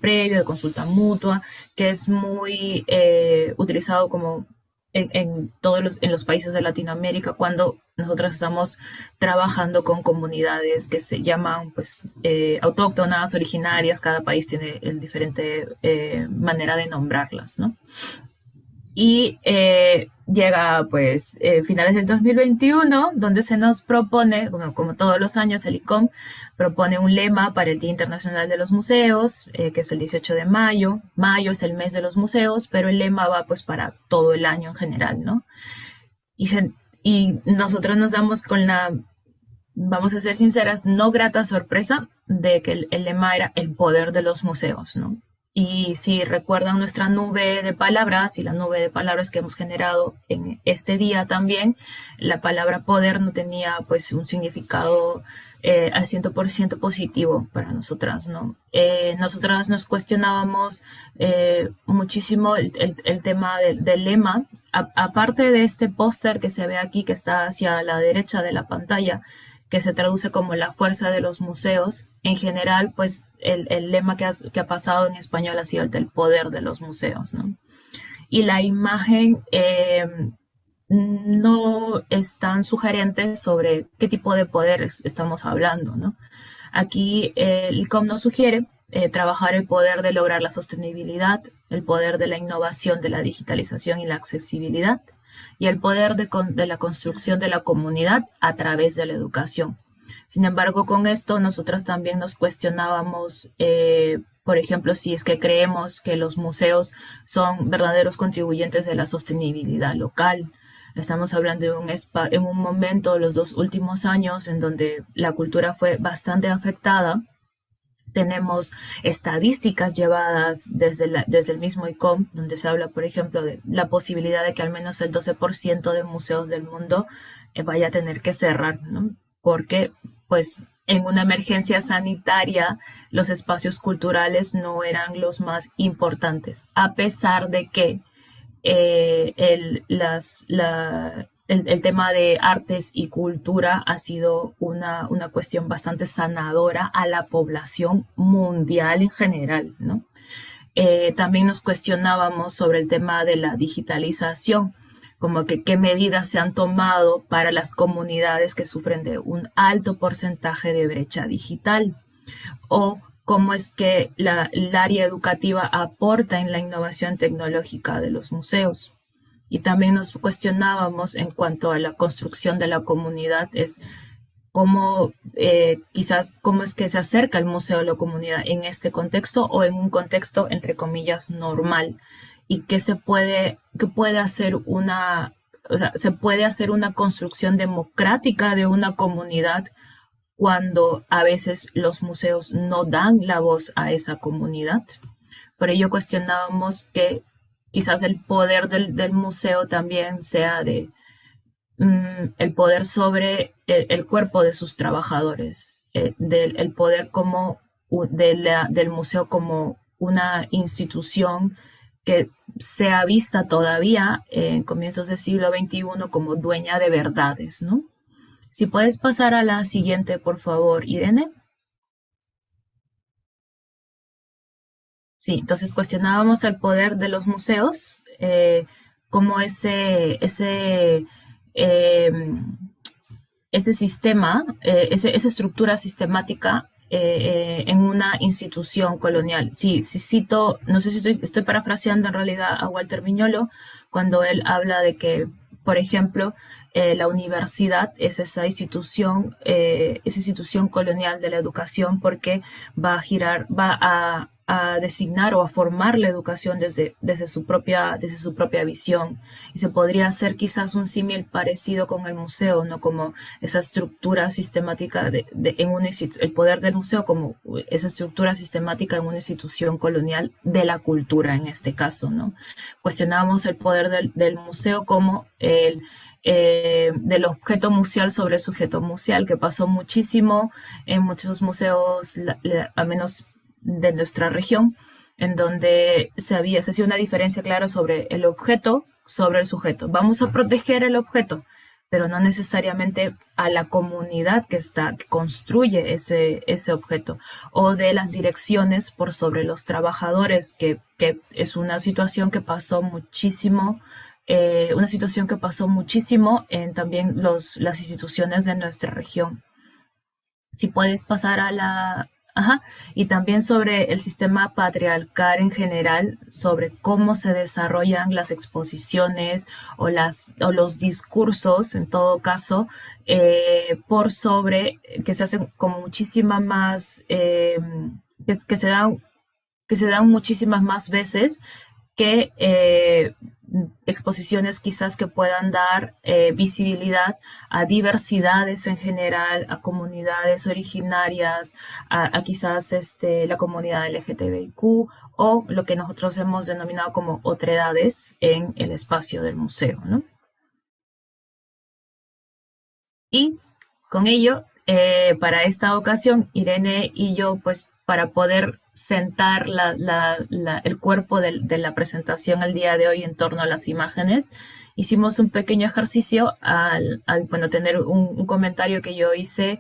previa, de consulta mutua, que es muy utilizado como en todos los países de Latinoamérica cuando nosotros estamos trabajando con comunidades que se llaman pues autóctonas, originarias. Cada país tiene el diferente manera de nombrarlas, ¿no? Y llega pues finales del 2021, donde se nos propone, como todos los años, el ICOM propone un lema para el Día Internacional de los Museos, que es el 18 de mayo. Mayo es el mes de los museos, pero el lema va pues para todo el año en general, ¿no? Y nosotros nos damos con vamos a ser sinceras, no grata sorpresa de que el lema era el poder de los museos, ¿no? Y si recuerdan nuestra nube de palabras y la nube de palabras que hemos generado en este día también, la palabra poder no tenía pues un significado al 100% positivo para nosotras, ¿no? Nosotras nos cuestionábamos muchísimo el tema del lema. Aparte de este póster que se ve aquí, que está hacia la derecha de la pantalla, que se traduce como la fuerza de los museos, en general, pues el lema que ha pasado en español ha sido el del poder de los museos, ¿no? Y la imagen no es tan sugerente sobre qué tipo de poder estamos hablando, ¿no? Aquí el ICOM nos sugiere trabajar el poder de lograr la sostenibilidad, el poder de la innovación, de la digitalización y la accesibilidad, y el poder de la construcción de la comunidad a través de la educación. Sin embargo, con esto nosotros también nos cuestionábamos, por ejemplo, si es que creemos que los museos son verdaderos contribuyentes de la sostenibilidad local. Estamos hablando en un momento, los 2 últimos años, en donde la cultura fue bastante afectada. Tenemos estadísticas llevadas desde el mismo ICOM, donde se habla, por ejemplo, de la posibilidad de que al menos el 12% de museos del mundo vaya a tener que cerrar, ¿no? Porque, pues, en una emergencia sanitaria, los espacios culturales no eran los más importantes, a pesar de que el tema de artes y cultura ha sido una cuestión bastante sanadora a la población mundial en general, ¿no? También nos cuestionábamos sobre el tema de la digitalización, como que qué medidas se han tomado para las comunidades que sufren de un alto porcentaje de brecha digital, o cómo es que el área educativa aporta en la innovación tecnológica de los museos. Y también nos cuestionábamos en cuanto a la construcción de la comunidad, es cómo cómo es que se acerca el museo a la comunidad en este contexto o en un contexto, entre comillas, normal, y que se puede hacer se puede hacer una construcción democrática de una comunidad cuando a veces los museos no dan la voz a esa comunidad. Por ello cuestionábamos que quizás el poder del museo también sea el poder sobre el cuerpo de sus trabajadores, el poder del museo como una institución que sea vista todavía en comienzos del siglo XXI como dueña de verdades, ¿no? Si puedes pasar a la siguiente, por favor, Irene. Sí, entonces cuestionábamos el poder de los museos, cómo eh, ese sistema, esa estructura sistemática en una institución colonial. Sí, sí cito, no sé si estoy parafraseando en realidad a Walter Miñolo, cuando él habla de que, por ejemplo, la universidad es esa institución colonial de la educación porque va a designar o a formar la educación desde su propia visión. Y se podría hacer quizás un símil parecido con el museo, ¿no? Como esa estructura sistemática el poder del museo como esa estructura sistemática en una institución colonial de la cultura en este caso, ¿no? Cuestionábamos el poder del museo como del objeto museal sobre el sujeto museal, que pasó muchísimo en muchos museos, al menos de nuestra región, en donde se hacía una diferencia clara sobre el objeto, sobre el sujeto. Vamos a proteger el objeto, pero no necesariamente a la comunidad que construye ese objeto, o de las direcciones por sobre los trabajadores, que es una situación que pasó muchísimo. En también las instituciones de nuestra región. Si puedes pasar a la... Ajá. Y también sobre el sistema patriarcal en general, sobre cómo se desarrollan las exposiciones o los discursos, en todo caso, que se hacen como muchísima más, que se dan muchísimas más veces que exposiciones quizás que puedan dar visibilidad a diversidades en general, a comunidades originarias, a quizás la comunidad LGTBIQ o lo que nosotros hemos denominado como otredades en el espacio del museo, ¿no? Y con ello, para esta ocasión, Irene y yo, pues para poder sentar el cuerpo de la presentación el día de hoy en torno a las imágenes, hicimos un pequeño ejercicio al tener un comentario que yo hice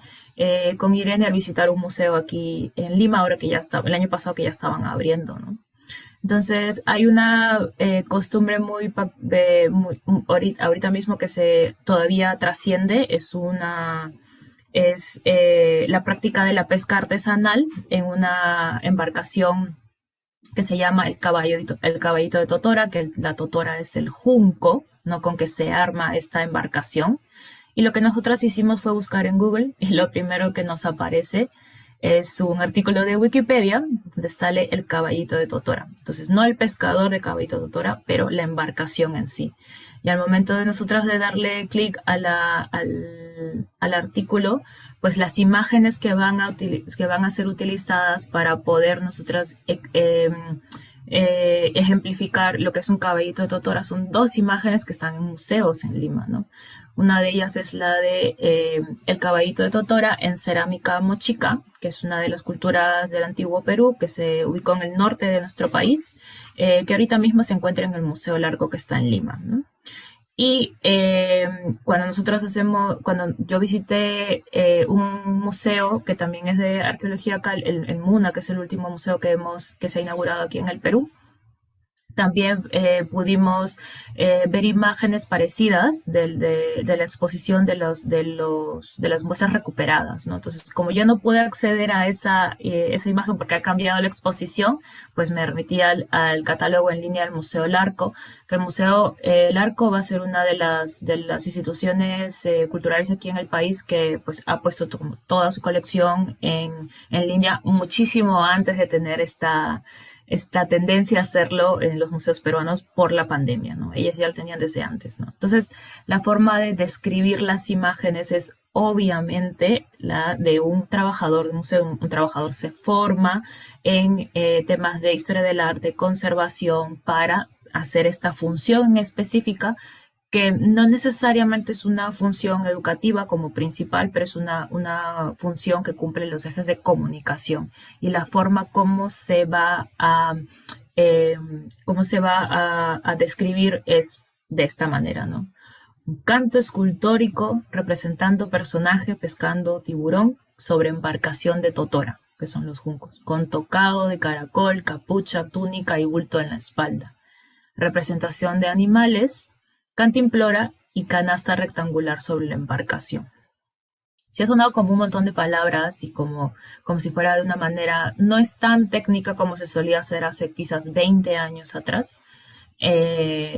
con Irene al visitar un museo aquí en Lima, ahora que el año pasado que ya estaban abriendo, ¿no? Entonces, hay una costumbre ahorita mismo que todavía trasciende, es la práctica de la pesca artesanal en una embarcación que se llama el caballito de Totora, que la totora es el junco, ¿no? Con que se arma esta embarcación. Y lo que nosotras hicimos fue buscar en Google, y lo primero que nos aparece es un artículo de Wikipedia donde sale el caballito de Totora. Entonces, no el pescador de caballito de Totora, pero la embarcación en sí. Y al momento de nosotras de darle clic al artículo, pues las imágenes que van a ser utilizadas para poder nosotras ejemplificar lo que es un caballito de Totora son dos imágenes que están en museos en Lima, ¿no? Una de ellas es la de el caballito de Totora en cerámica mochica, que es una de las culturas del antiguo Perú, que se ubicó en el norte de nuestro país, que ahorita mismo se encuentra en el Museo Larco que está en Lima, ¿no? Y cuando yo visité un museo que también es de arqueología acá, el MUNA, que es el último museo que se ha inaugurado aquí en el Perú, también pudimos ver imágenes parecidas de la exposición de las muestras recuperadas, ¿no? Entonces, como yo no pude acceder a esa imagen porque ha cambiado la exposición, pues me remití al catálogo en línea del Museo Larco, que el Museo Larco va a ser una de las instituciones culturales aquí en el país que pues ha puesto toda su colección en línea muchísimo antes de tener esta tendencia a hacerlo en los museos peruanos por la pandemia, ¿no? Ellas ya lo tenían desde antes, ¿no? Entonces, la forma de describir las imágenes es obviamente la de un trabajador de museo. Un trabajador se forma en temas de historia del arte, conservación, para hacer esta función específica que no necesariamente es una función educativa como principal, pero es una función que cumple los ejes de comunicación y la forma como se va a describir es de esta manera, ¿no? Un canto escultórico representando personaje pescando tiburón sobre embarcación de Totora. que son los juncos, con tocado de caracol, capucha, túnica y bulto en la espalda. Representación de animales, cantimplora y canasta rectangular sobre la embarcación. Sí ha sonado como un montón de palabras y como si fuera de una manera, no es tan técnica como se solía hacer hace quizás 20 años atrás.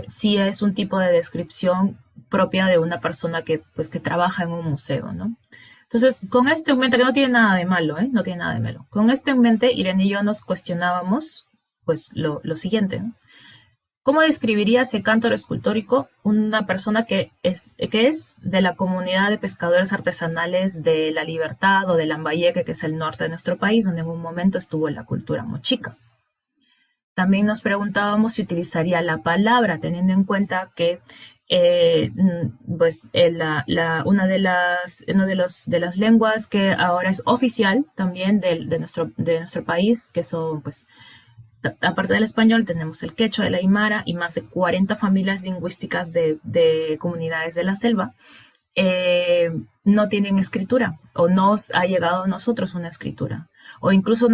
Sí es un tipo de descripción propia de una persona que trabaja en un museo, ¿no? Entonces, con esto en mente, que no tiene nada de malo, no tiene nada de malo. Con esto en mente, Irene y yo nos cuestionábamos, pues, lo siguiente, ¿no? ¿Cómo describiría ese cántaro escultórico una persona que es de la comunidad de pescadores artesanales de La Libertad o de Lambayeque, que es el norte de nuestro país, donde en un momento estuvo la cultura mochica? También nos preguntábamos si utilizaría la palabra, teniendo en cuenta que una de las lenguas que ahora es oficial también de nuestro país, que son, pues, aparte del español, tenemos el quechua, el aymara y más de 40 familias lingüísticas de comunidades de la selva, no tienen escritura, o nos ha llegado a nosotros una escritura. O incluso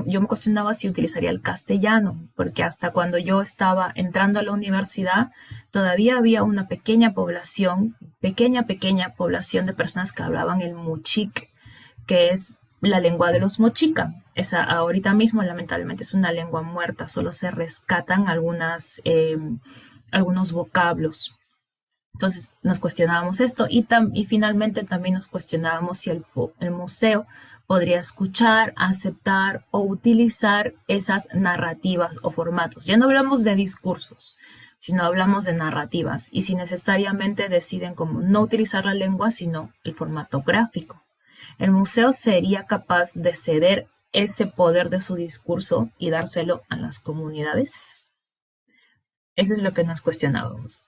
yo me cuestionaba si utilizaría el castellano, porque hasta cuando yo estaba entrando a la universidad, todavía había una pequeña población de personas que hablaban el muchic, que es la lengua de los mochica. Esa ahorita mismo lamentablemente es una lengua muerta, solo se rescatan algunos vocablos. Entonces nos cuestionábamos esto y finalmente también nos cuestionábamos si el museo podría escuchar, aceptar o utilizar esas narrativas o formatos. Ya no hablamos de discursos, sino hablamos de narrativas, y si necesariamente deciden como no utilizar la lengua, sino el formato gráfico. ¿El museo sería capaz de ceder ese poder de su discurso y dárselo a las comunidades? Eso es lo que nos cuestionábamos.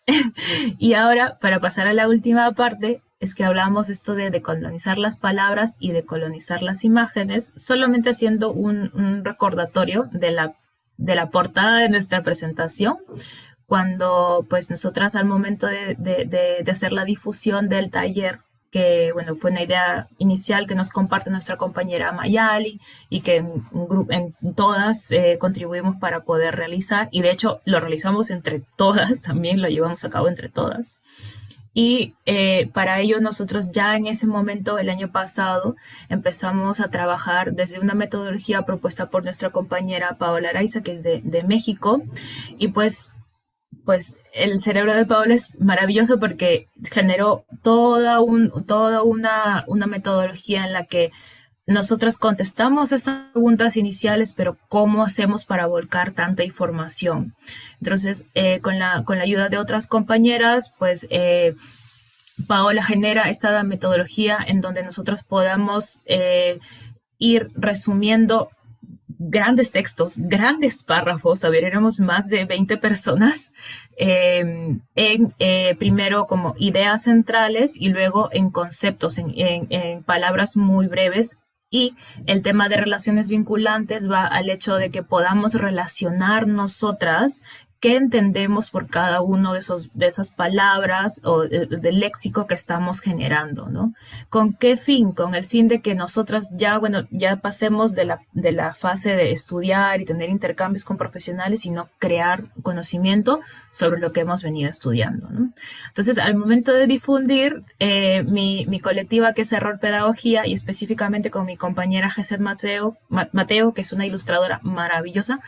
Y ahora, para pasar a la última parte, es que hablábamos esto de decolonizar las palabras y decolonizar las imágenes, solamente haciendo un recordatorio de la portada de nuestra presentación, cuando pues nosotras al momento de hacer la difusión del taller, que bueno, fue una idea inicial que nos comparte nuestra compañera Mayali y que en todas contribuimos para poder realizar, y de hecho lo realizamos entre todas, también lo llevamos a cabo entre todas. Y para ello nosotros ya en ese momento, el año pasado, empezamos a trabajar desde una metodología propuesta por nuestra compañera Paola Araiza, que es de México, y pues el cerebro de Paola es maravilloso porque generó toda una metodología en la que nosotros contestamos estas preguntas iniciales, pero ¿cómo hacemos para volcar tanta información? Entonces, con la ayuda de otras compañeras, pues Paola genera esta metodología en donde nosotros podamos ir resumiendo grandes textos, grandes párrafos, a ver, éramos más de 20 personas, primero como ideas centrales y luego en conceptos, en palabras muy breves. Y el tema de relaciones vinculantes va al hecho de que podamos relacionar nosotras qué entendemos por cada uno de esas palabras o del léxico que estamos generando, ¿no? ¿Con qué fin? Con el fin de que nosotras ya pasemos de la fase de estudiar y tener intercambios con profesionales, sino crear conocimiento sobre lo que hemos venido estudiando, ¿no? Entonces, al momento de difundir, mi colectiva, que es Error Pedagogía, y específicamente con mi compañera Gesed Mateo, que es una ilustradora maravillosa,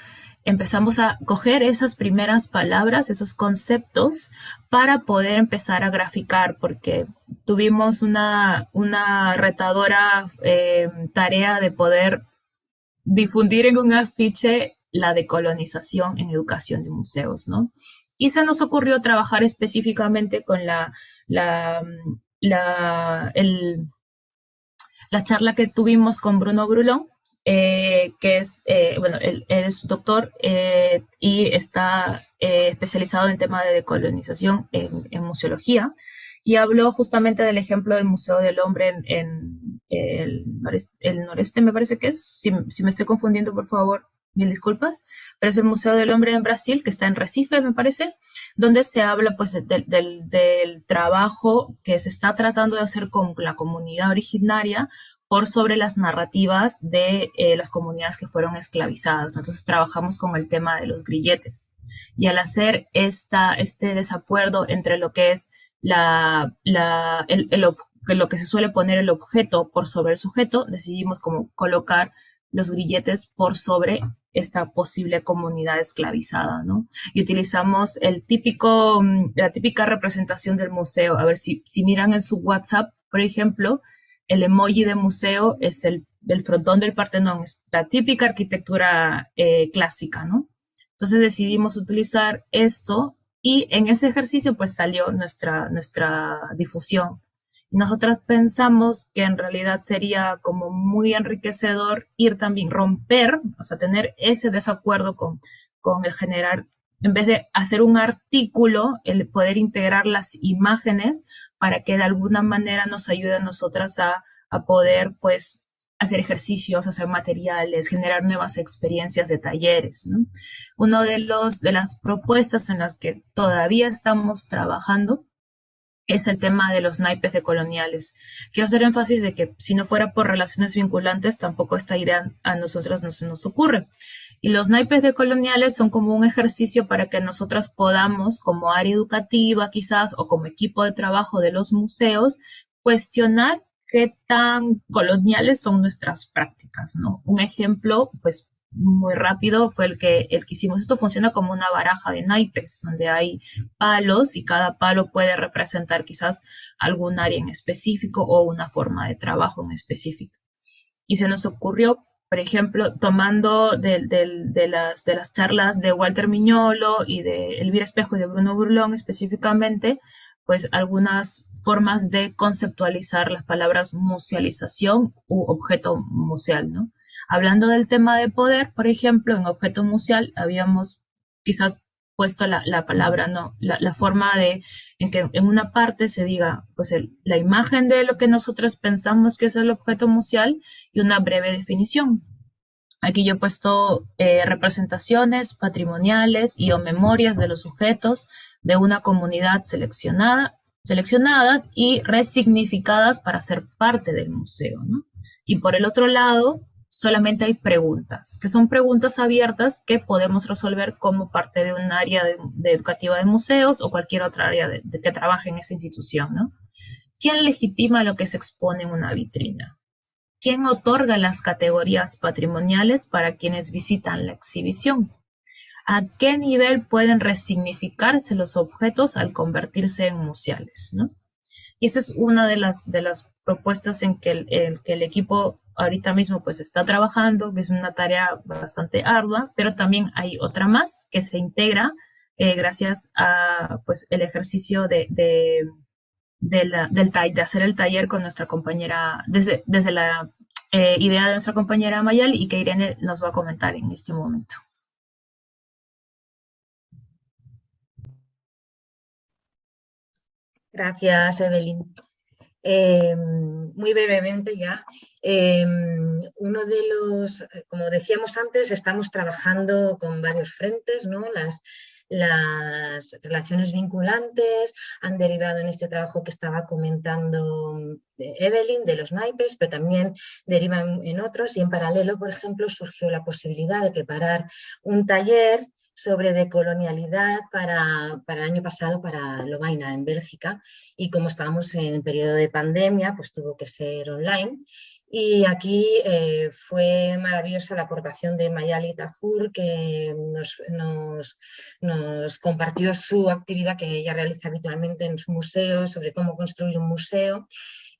empezamos a coger esas primeras palabras, esos conceptos, para poder empezar a graficar, porque tuvimos una retadora tarea de poder difundir en un afiche la decolonización en educación de museos, ¿no? Y se nos ocurrió trabajar específicamente con la charla que tuvimos con Bruno Brulón, que es, él es doctor y está especializado en tema de decolonización en museología, y habló justamente del ejemplo del Museo del Hombre en el noreste, me parece que es, si me estoy confundiendo, por favor, mil disculpas, pero es el Museo del Hombre en Brasil, que está en Recife, me parece, donde se habla pues del trabajo que se está tratando de hacer con la comunidad originaria por sobre las narrativas de las comunidades que fueron esclavizadas, ¿no? Entonces trabajamos con el tema de los grilletes. Y al hacer este desacuerdo entre lo que es lo que se suele poner el objeto por sobre el sujeto, decidimos como colocar los grilletes por sobre esta posible comunidad esclavizada, ¿no? Y utilizamos la típica representación del museo. A ver, si miran en su WhatsApp, por ejemplo, el emoji de museo es el frontón del Partenón, es la típica arquitectura clásica, ¿no? Entonces decidimos utilizar esto y en ese ejercicio pues salió nuestra difusión. Nosotras pensamos que en realidad sería como muy enriquecedor ir también, romper, o sea, tener ese desacuerdo con el generar, en vez de hacer un artículo, el poder integrar las imágenes para que de alguna manera nos ayude a nosotras a poder, pues, hacer ejercicios, hacer materiales, generar nuevas experiencias de talleres, ¿no? Uno de las propuestas en las que todavía estamos trabajando es el tema de los naipes decoloniales. Quiero hacer énfasis de que si no fuera por relaciones vinculantes, tampoco esta idea a nosotras no se nos ocurre. Y los naipes decoloniales son como un ejercicio para que nosotras podamos, como área educativa quizás, o como equipo de trabajo de los museos, cuestionar qué tan coloniales son nuestras prácticas, ¿no? Un ejemplo, pues, muy rápido fue el que hicimos. Esto funciona como una baraja de naipes, donde hay palos y cada palo puede representar quizás algún área en específico o una forma de trabajo en específico. Y se nos ocurrió, por ejemplo, tomando de las charlas de Walter Miñolo y de Elvira Espejo y de Bruno Burlón específicamente, pues algunas formas de conceptualizar las palabras musealización u objeto museal, ¿no? Hablando del tema de poder, por ejemplo, en objeto museal habíamos quizás puesto la palabra, ¿no? La forma en que en una parte se diga, pues, la imagen de lo que nosotros pensamos que es el objeto museal y una breve definición. Aquí yo he puesto representaciones patrimoniales y o memorias de los sujetos de una comunidad seleccionadas y resignificadas para ser parte del museo, ¿no? Y por el otro lado, solamente hay preguntas, que son preguntas abiertas que podemos resolver como parte de un área de educativa de museos o cualquier otra área de que trabaje en esa institución, ¿no? ¿Quién legitima lo que se expone en una vitrina? ¿Quién otorga las categorías patrimoniales para quienes visitan la exhibición? ¿A qué nivel pueden resignificarse los objetos al convertirse en museales, ¿no? Y esta es una de las propuestas en que el equipo ahorita mismo pues está trabajando, que es una tarea bastante ardua, pero también hay otra más que se integra gracias a pues el ejercicio de hacer el taller con nuestra compañera, desde la idea de nuestra compañera Mayal y que Irene nos va a comentar en este momento. Gracias, Evelyn. Muy brevemente ya, uno de los, como decíamos antes, estamos trabajando con varios frentes, ¿no? Las relaciones vinculantes han derivado en este trabajo que estaba comentando Evelyn, de los naipes, pero también derivan en otros, y en paralelo, por ejemplo, surgió la posibilidad de preparar un taller sobre decolonialidad para el año pasado para Lovaina, en Bélgica, y como estábamos en periodo de pandemia, pues tuvo que ser online. Y aquí fue maravillosa la aportación de Mayali Tafur, que nos compartió su actividad que ella realiza habitualmente en su museo sobre cómo construir un museo.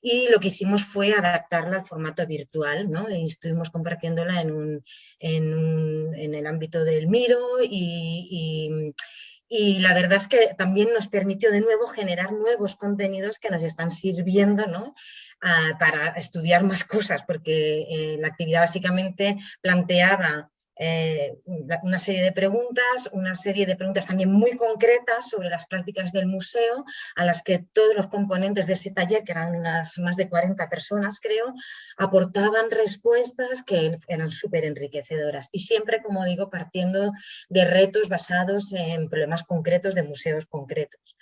Y lo que hicimos fue adaptarla al formato virtual, ¿no? Y estuvimos compartiéndola en el ámbito del Miro y la verdad es que también nos permitió de nuevo generar nuevos contenidos que nos están sirviendo, ¿no? Para estudiar más cosas, porque la actividad básicamente planteaba una serie de preguntas también muy concretas sobre las prácticas del museo, a las que todos los componentes de ese taller, que eran unas más de 40 personas creo, aportaban respuestas que eran súper enriquecedoras y siempre, como digo, partiendo de retos basados en problemas concretos de museos concretos.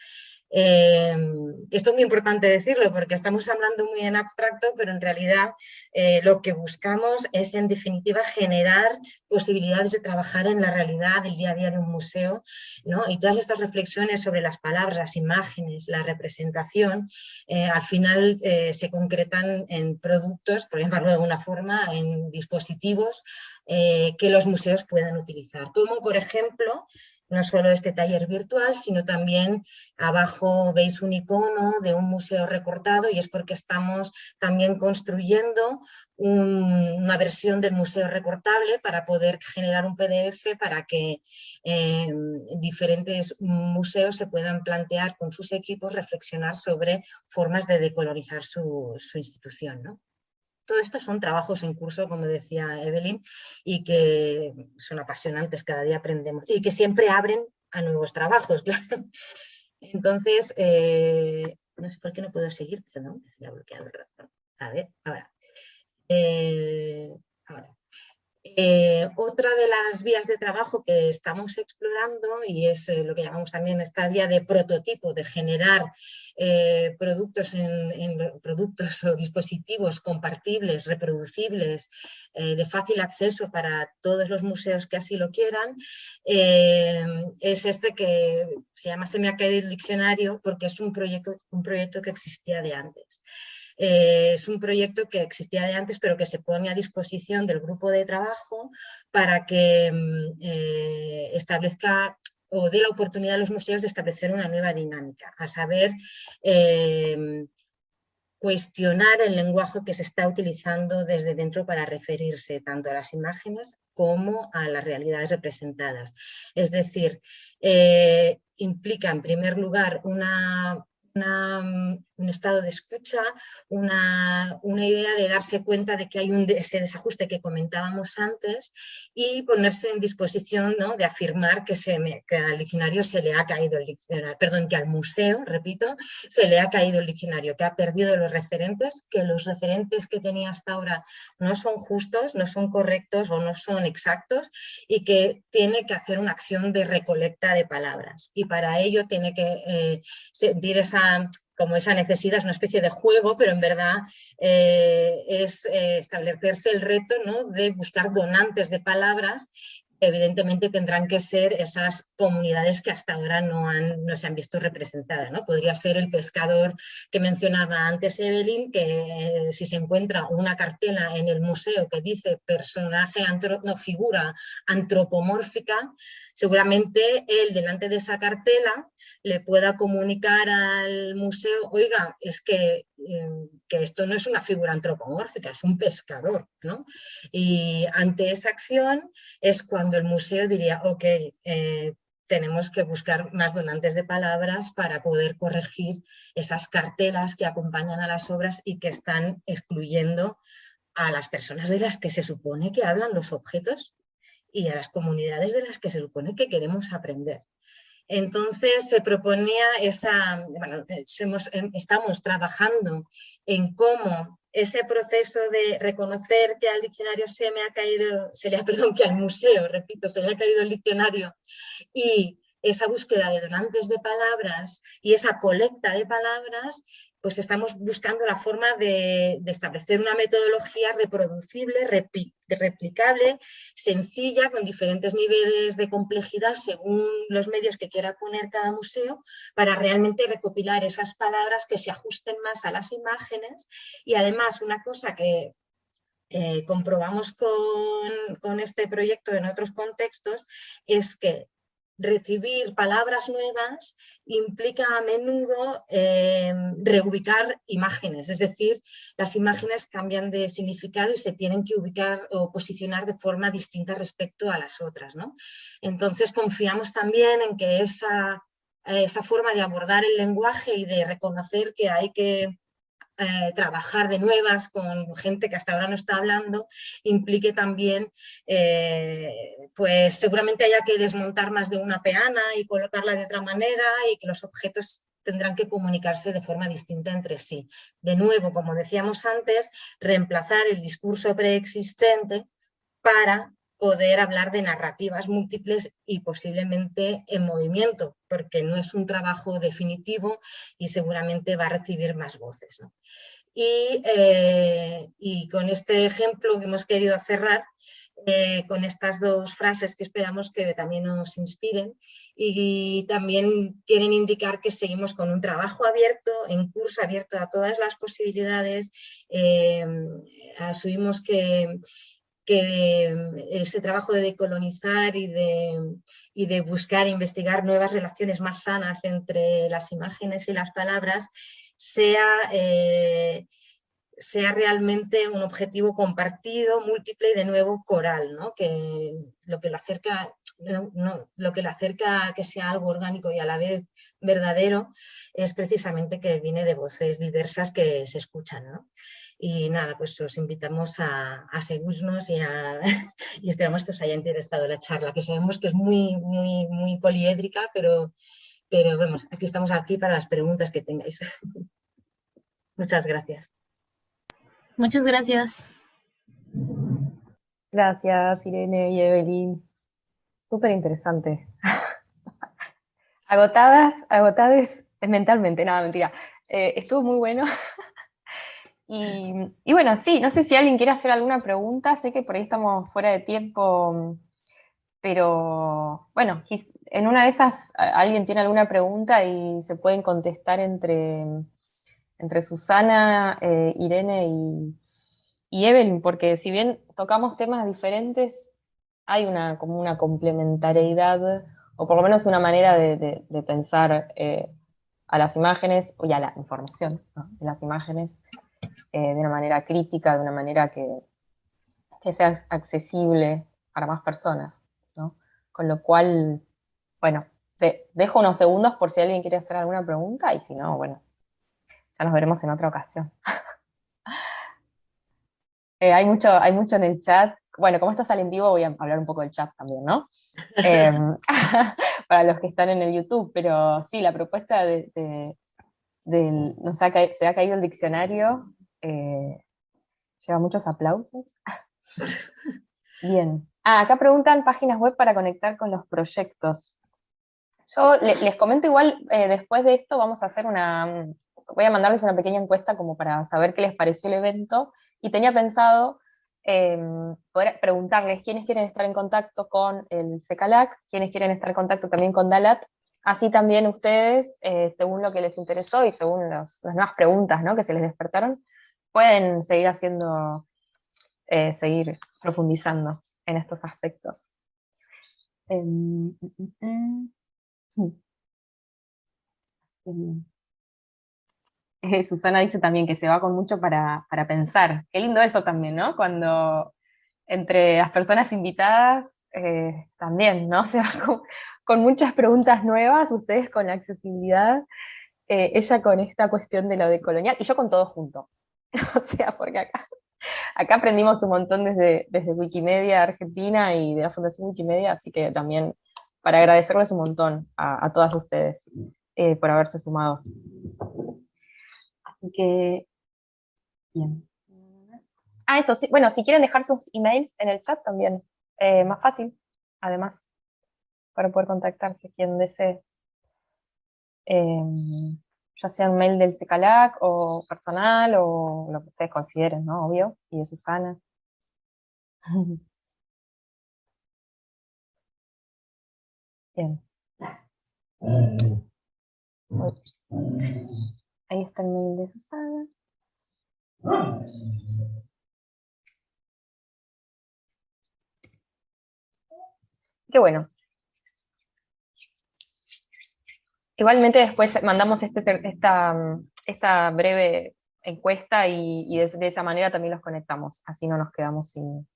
Esto es muy importante decirlo porque estamos hablando muy en abstracto, pero en realidad lo que buscamos es en definitiva generar posibilidades de trabajar en la realidad del día a día de un museo, ¿no? Y todas estas reflexiones sobre las palabras, las imágenes, la representación, al final se concretan en productos, por llamarlo de alguna forma, en dispositivos que los museos puedan utilizar, como por ejemplo no solo este taller virtual, sino también abajo veis un icono de un museo recortado y es porque estamos también construyendo una versión del museo recortable para poder generar un PDF para que diferentes museos se puedan plantear con sus equipos, reflexionar sobre formas de decolorizar su institución, ¿no? Todo esto son trabajos en curso, como decía Evelyn, y que son apasionantes, cada día aprendemos, y que siempre abren a nuevos trabajos, claro. Entonces, no sé por qué no puedo seguir, perdón, me ha bloqueado el ratón. A ver, ahora. Ahora. Otra de las vías de trabajo que estamos explorando y es lo que llamamos también esta vía de prototipo, de generar productos o dispositivos compartibles, reproducibles, de fácil acceso para todos los museos que así lo quieran, es este que se llama Se me ha caído el diccionario porque es un proyecto que existía de antes. Es un proyecto que existía de antes, pero que se pone a disposición del grupo de trabajo para que establezca o dé la oportunidad a los museos de establecer una nueva dinámica, a saber, cuestionar el lenguaje que se está utilizando desde dentro para referirse tanto a las imágenes como a las realidades representadas. Es decir, implica en primer lugar un estado de escucha, una idea de darse cuenta de que hay ese desajuste que comentábamos antes y ponerse en disposición, ¿no?, de afirmar que al diccionario se le ha caído el diccionario, perdón, que al museo, repito, se le ha caído el diccionario, que ha perdido los referentes, que los referentes que tenía hasta ahora no son justos, no son correctos o no son exactos y que tiene que hacer una acción de recolecta de palabras y para ello tiene que sentir esa necesidad, es una especie de juego, pero en verdad es establecerse el reto, ¿no?, de buscar donantes de palabras. Evidentemente tendrán que ser esas comunidades que hasta ahora no se han visto representadas, ¿no? Podría ser el pescador que mencionaba antes Evelyn, que si se encuentra una cartela en el museo que dice figura antropomórfica, seguramente él delante de esa cartela le pueda comunicar al museo, oiga, es que esto no es una figura antropomórfica, es un pescador, ¿no? Y ante esa acción es cuando el museo diría, ok, tenemos que buscar más donantes de palabras para poder corregir esas cartelas que acompañan a las obras y que están excluyendo a las personas de las que se supone que hablan los objetos y a las comunidades de las que se supone que queremos aprender. Entonces se proponía estamos trabajando en cómo ese proceso de reconocer que al diccionario que al museo, repito, se le ha caído el diccionario y esa búsqueda de donantes de palabras y esa colecta de palabras, pues estamos buscando la forma de establecer una metodología reproducible, replicable, sencilla, con diferentes niveles de complejidad según los medios que quiera poner cada museo, para realmente recopilar esas palabras que se ajusten más a las imágenes. Y además una cosa que comprobamos con este proyecto en otros contextos es que recibir palabras nuevas implica a menudo reubicar imágenes, es decir, las imágenes cambian de significado y se tienen que ubicar o posicionar de forma distinta respecto a las otras, ¿no? Entonces confiamos también en que esa forma de abordar el lenguaje y de reconocer que hay que trabajar de nuevas con gente que hasta ahora no está hablando, implique también, pues seguramente haya que desmontar más de una peana y colocarla de otra manera y que los objetos tendrán que comunicarse de forma distinta entre sí. De nuevo, como decíamos antes, reemplazar el discurso preexistente para poder hablar de narrativas múltiples y posiblemente en movimiento, porque no es un trabajo definitivo y seguramente va a recibir más voces, ¿no? Y con este ejemplo que hemos querido cerrar, con estas dos frases que esperamos que también nos inspiren, y también quieren indicar que seguimos con un trabajo abierto, en curso, abierto a todas las posibilidades. Asumimos que ese trabajo de decolonizar y de buscar e investigar nuevas relaciones más sanas entre las imágenes y las palabras sea realmente un objetivo compartido, múltiple y de nuevo coral, ¿no? Que lo que lo acerca, lo que lo acerca a que sea algo orgánico y a la vez verdadero es precisamente que viene de voces diversas que se escuchan, ¿no? Y nada, pues os invitamos a seguirnos y esperamos que os haya interesado la charla, que sabemos que es muy poliédrica, pero vamos, estamos aquí para las preguntas que tengáis. Muchas gracias. Muchas gracias. Gracias, Irene y Evelyn. Súper interesante. Agotadas mentalmente, nada, mentira. Estuvo muy bueno. Y bueno, sí, no sé si alguien quiere hacer alguna pregunta, sé que por ahí estamos fuera de tiempo, pero bueno, en una de esas alguien tiene alguna pregunta y se pueden contestar entre Susana, Irene y Evelyn, porque si bien tocamos temas diferentes, hay como una complementariedad, o por lo menos una manera de pensar a las imágenes y a la información, ¿no? De las imágenes de una manera crítica, de una manera que sea accesible para más personas, ¿no? Con lo cual, bueno, dejo unos segundos por si alguien quiere hacer alguna pregunta, y si no, bueno, ya nos veremos en otra ocasión. Hay mucho en el chat. Bueno, como esto sale en vivo, voy a hablar un poco del chat también, ¿no? Para los que están en el YouTube, pero sí, la propuesta se ha caído el diccionario, lleva muchos aplausos. Bien. Acá preguntan páginas web para conectar con los proyectos. Yo les comento igual, después de esto vamos a hacer voy a mandarles una pequeña encuesta como para saber qué les pareció el evento, y tenía pensado poder preguntarles quiénes quieren estar en contacto con el CECALAC, quiénes quieren estar en contacto también con DALAT, así también ustedes, según lo que les interesó y según las nuevas preguntas, ¿no?, que se les despertaron, pueden seguir profundizando en estos aspectos. Susana dice también que se va con mucho para pensar. Qué lindo eso también, ¿no? Cuando entre las personas invitadas también, ¿no? Se va con muchas preguntas nuevas, ustedes con la accesibilidad, ella con esta cuestión de lo de colonial, y yo con todo junto. O sea, porque acá aprendimos un montón desde Wikimedia Argentina y de la Fundación Wikimedia, así que también para agradecerles un montón a todas ustedes por haberse sumado. Así que, bien. Eso, sí, bueno, si quieren dejar sus emails en el chat también, más fácil, además, para poder contactarse quien desee. Ya sea un mail del CECALAC o personal o lo que ustedes consideren, ¿no? Obvio, y de Susana. Bien. Ahí está el mail de Susana. Qué bueno. Igualmente después mandamos esta breve encuesta y de esa manera también los conectamos, así no nos quedamos sin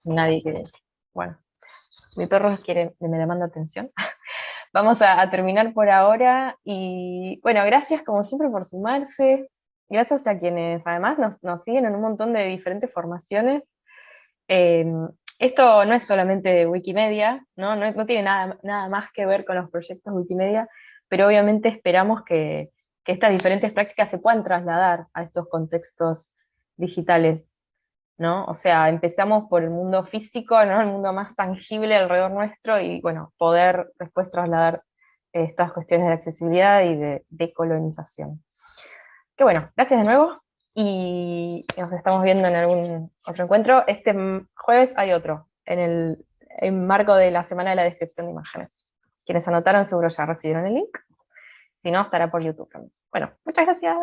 nadie que... Bueno, mi perro me demanda atención. Vamos a terminar por ahora, y bueno, gracias como siempre por sumarse, gracias a quienes además nos siguen en un montón de diferentes formaciones. Esto no es solamente Wikimedia, no tiene nada más que ver con los proyectos Wikimedia, pero obviamente esperamos que estas diferentes prácticas se puedan trasladar a estos contextos digitales ¿no? O sea, empezamos por el mundo físico, ¿no? El mundo más tangible alrededor nuestro, y bueno, poder después trasladar estas cuestiones de accesibilidad y de decolonización. Que bueno, gracias de nuevo, y nos estamos viendo en algún otro encuentro. Este jueves hay otro, en marco de la Semana de la Descripción de Imágenes. Quienes anotaron seguro ya recibieron el link, si no, estará por YouTube también. Bueno, muchas gracias.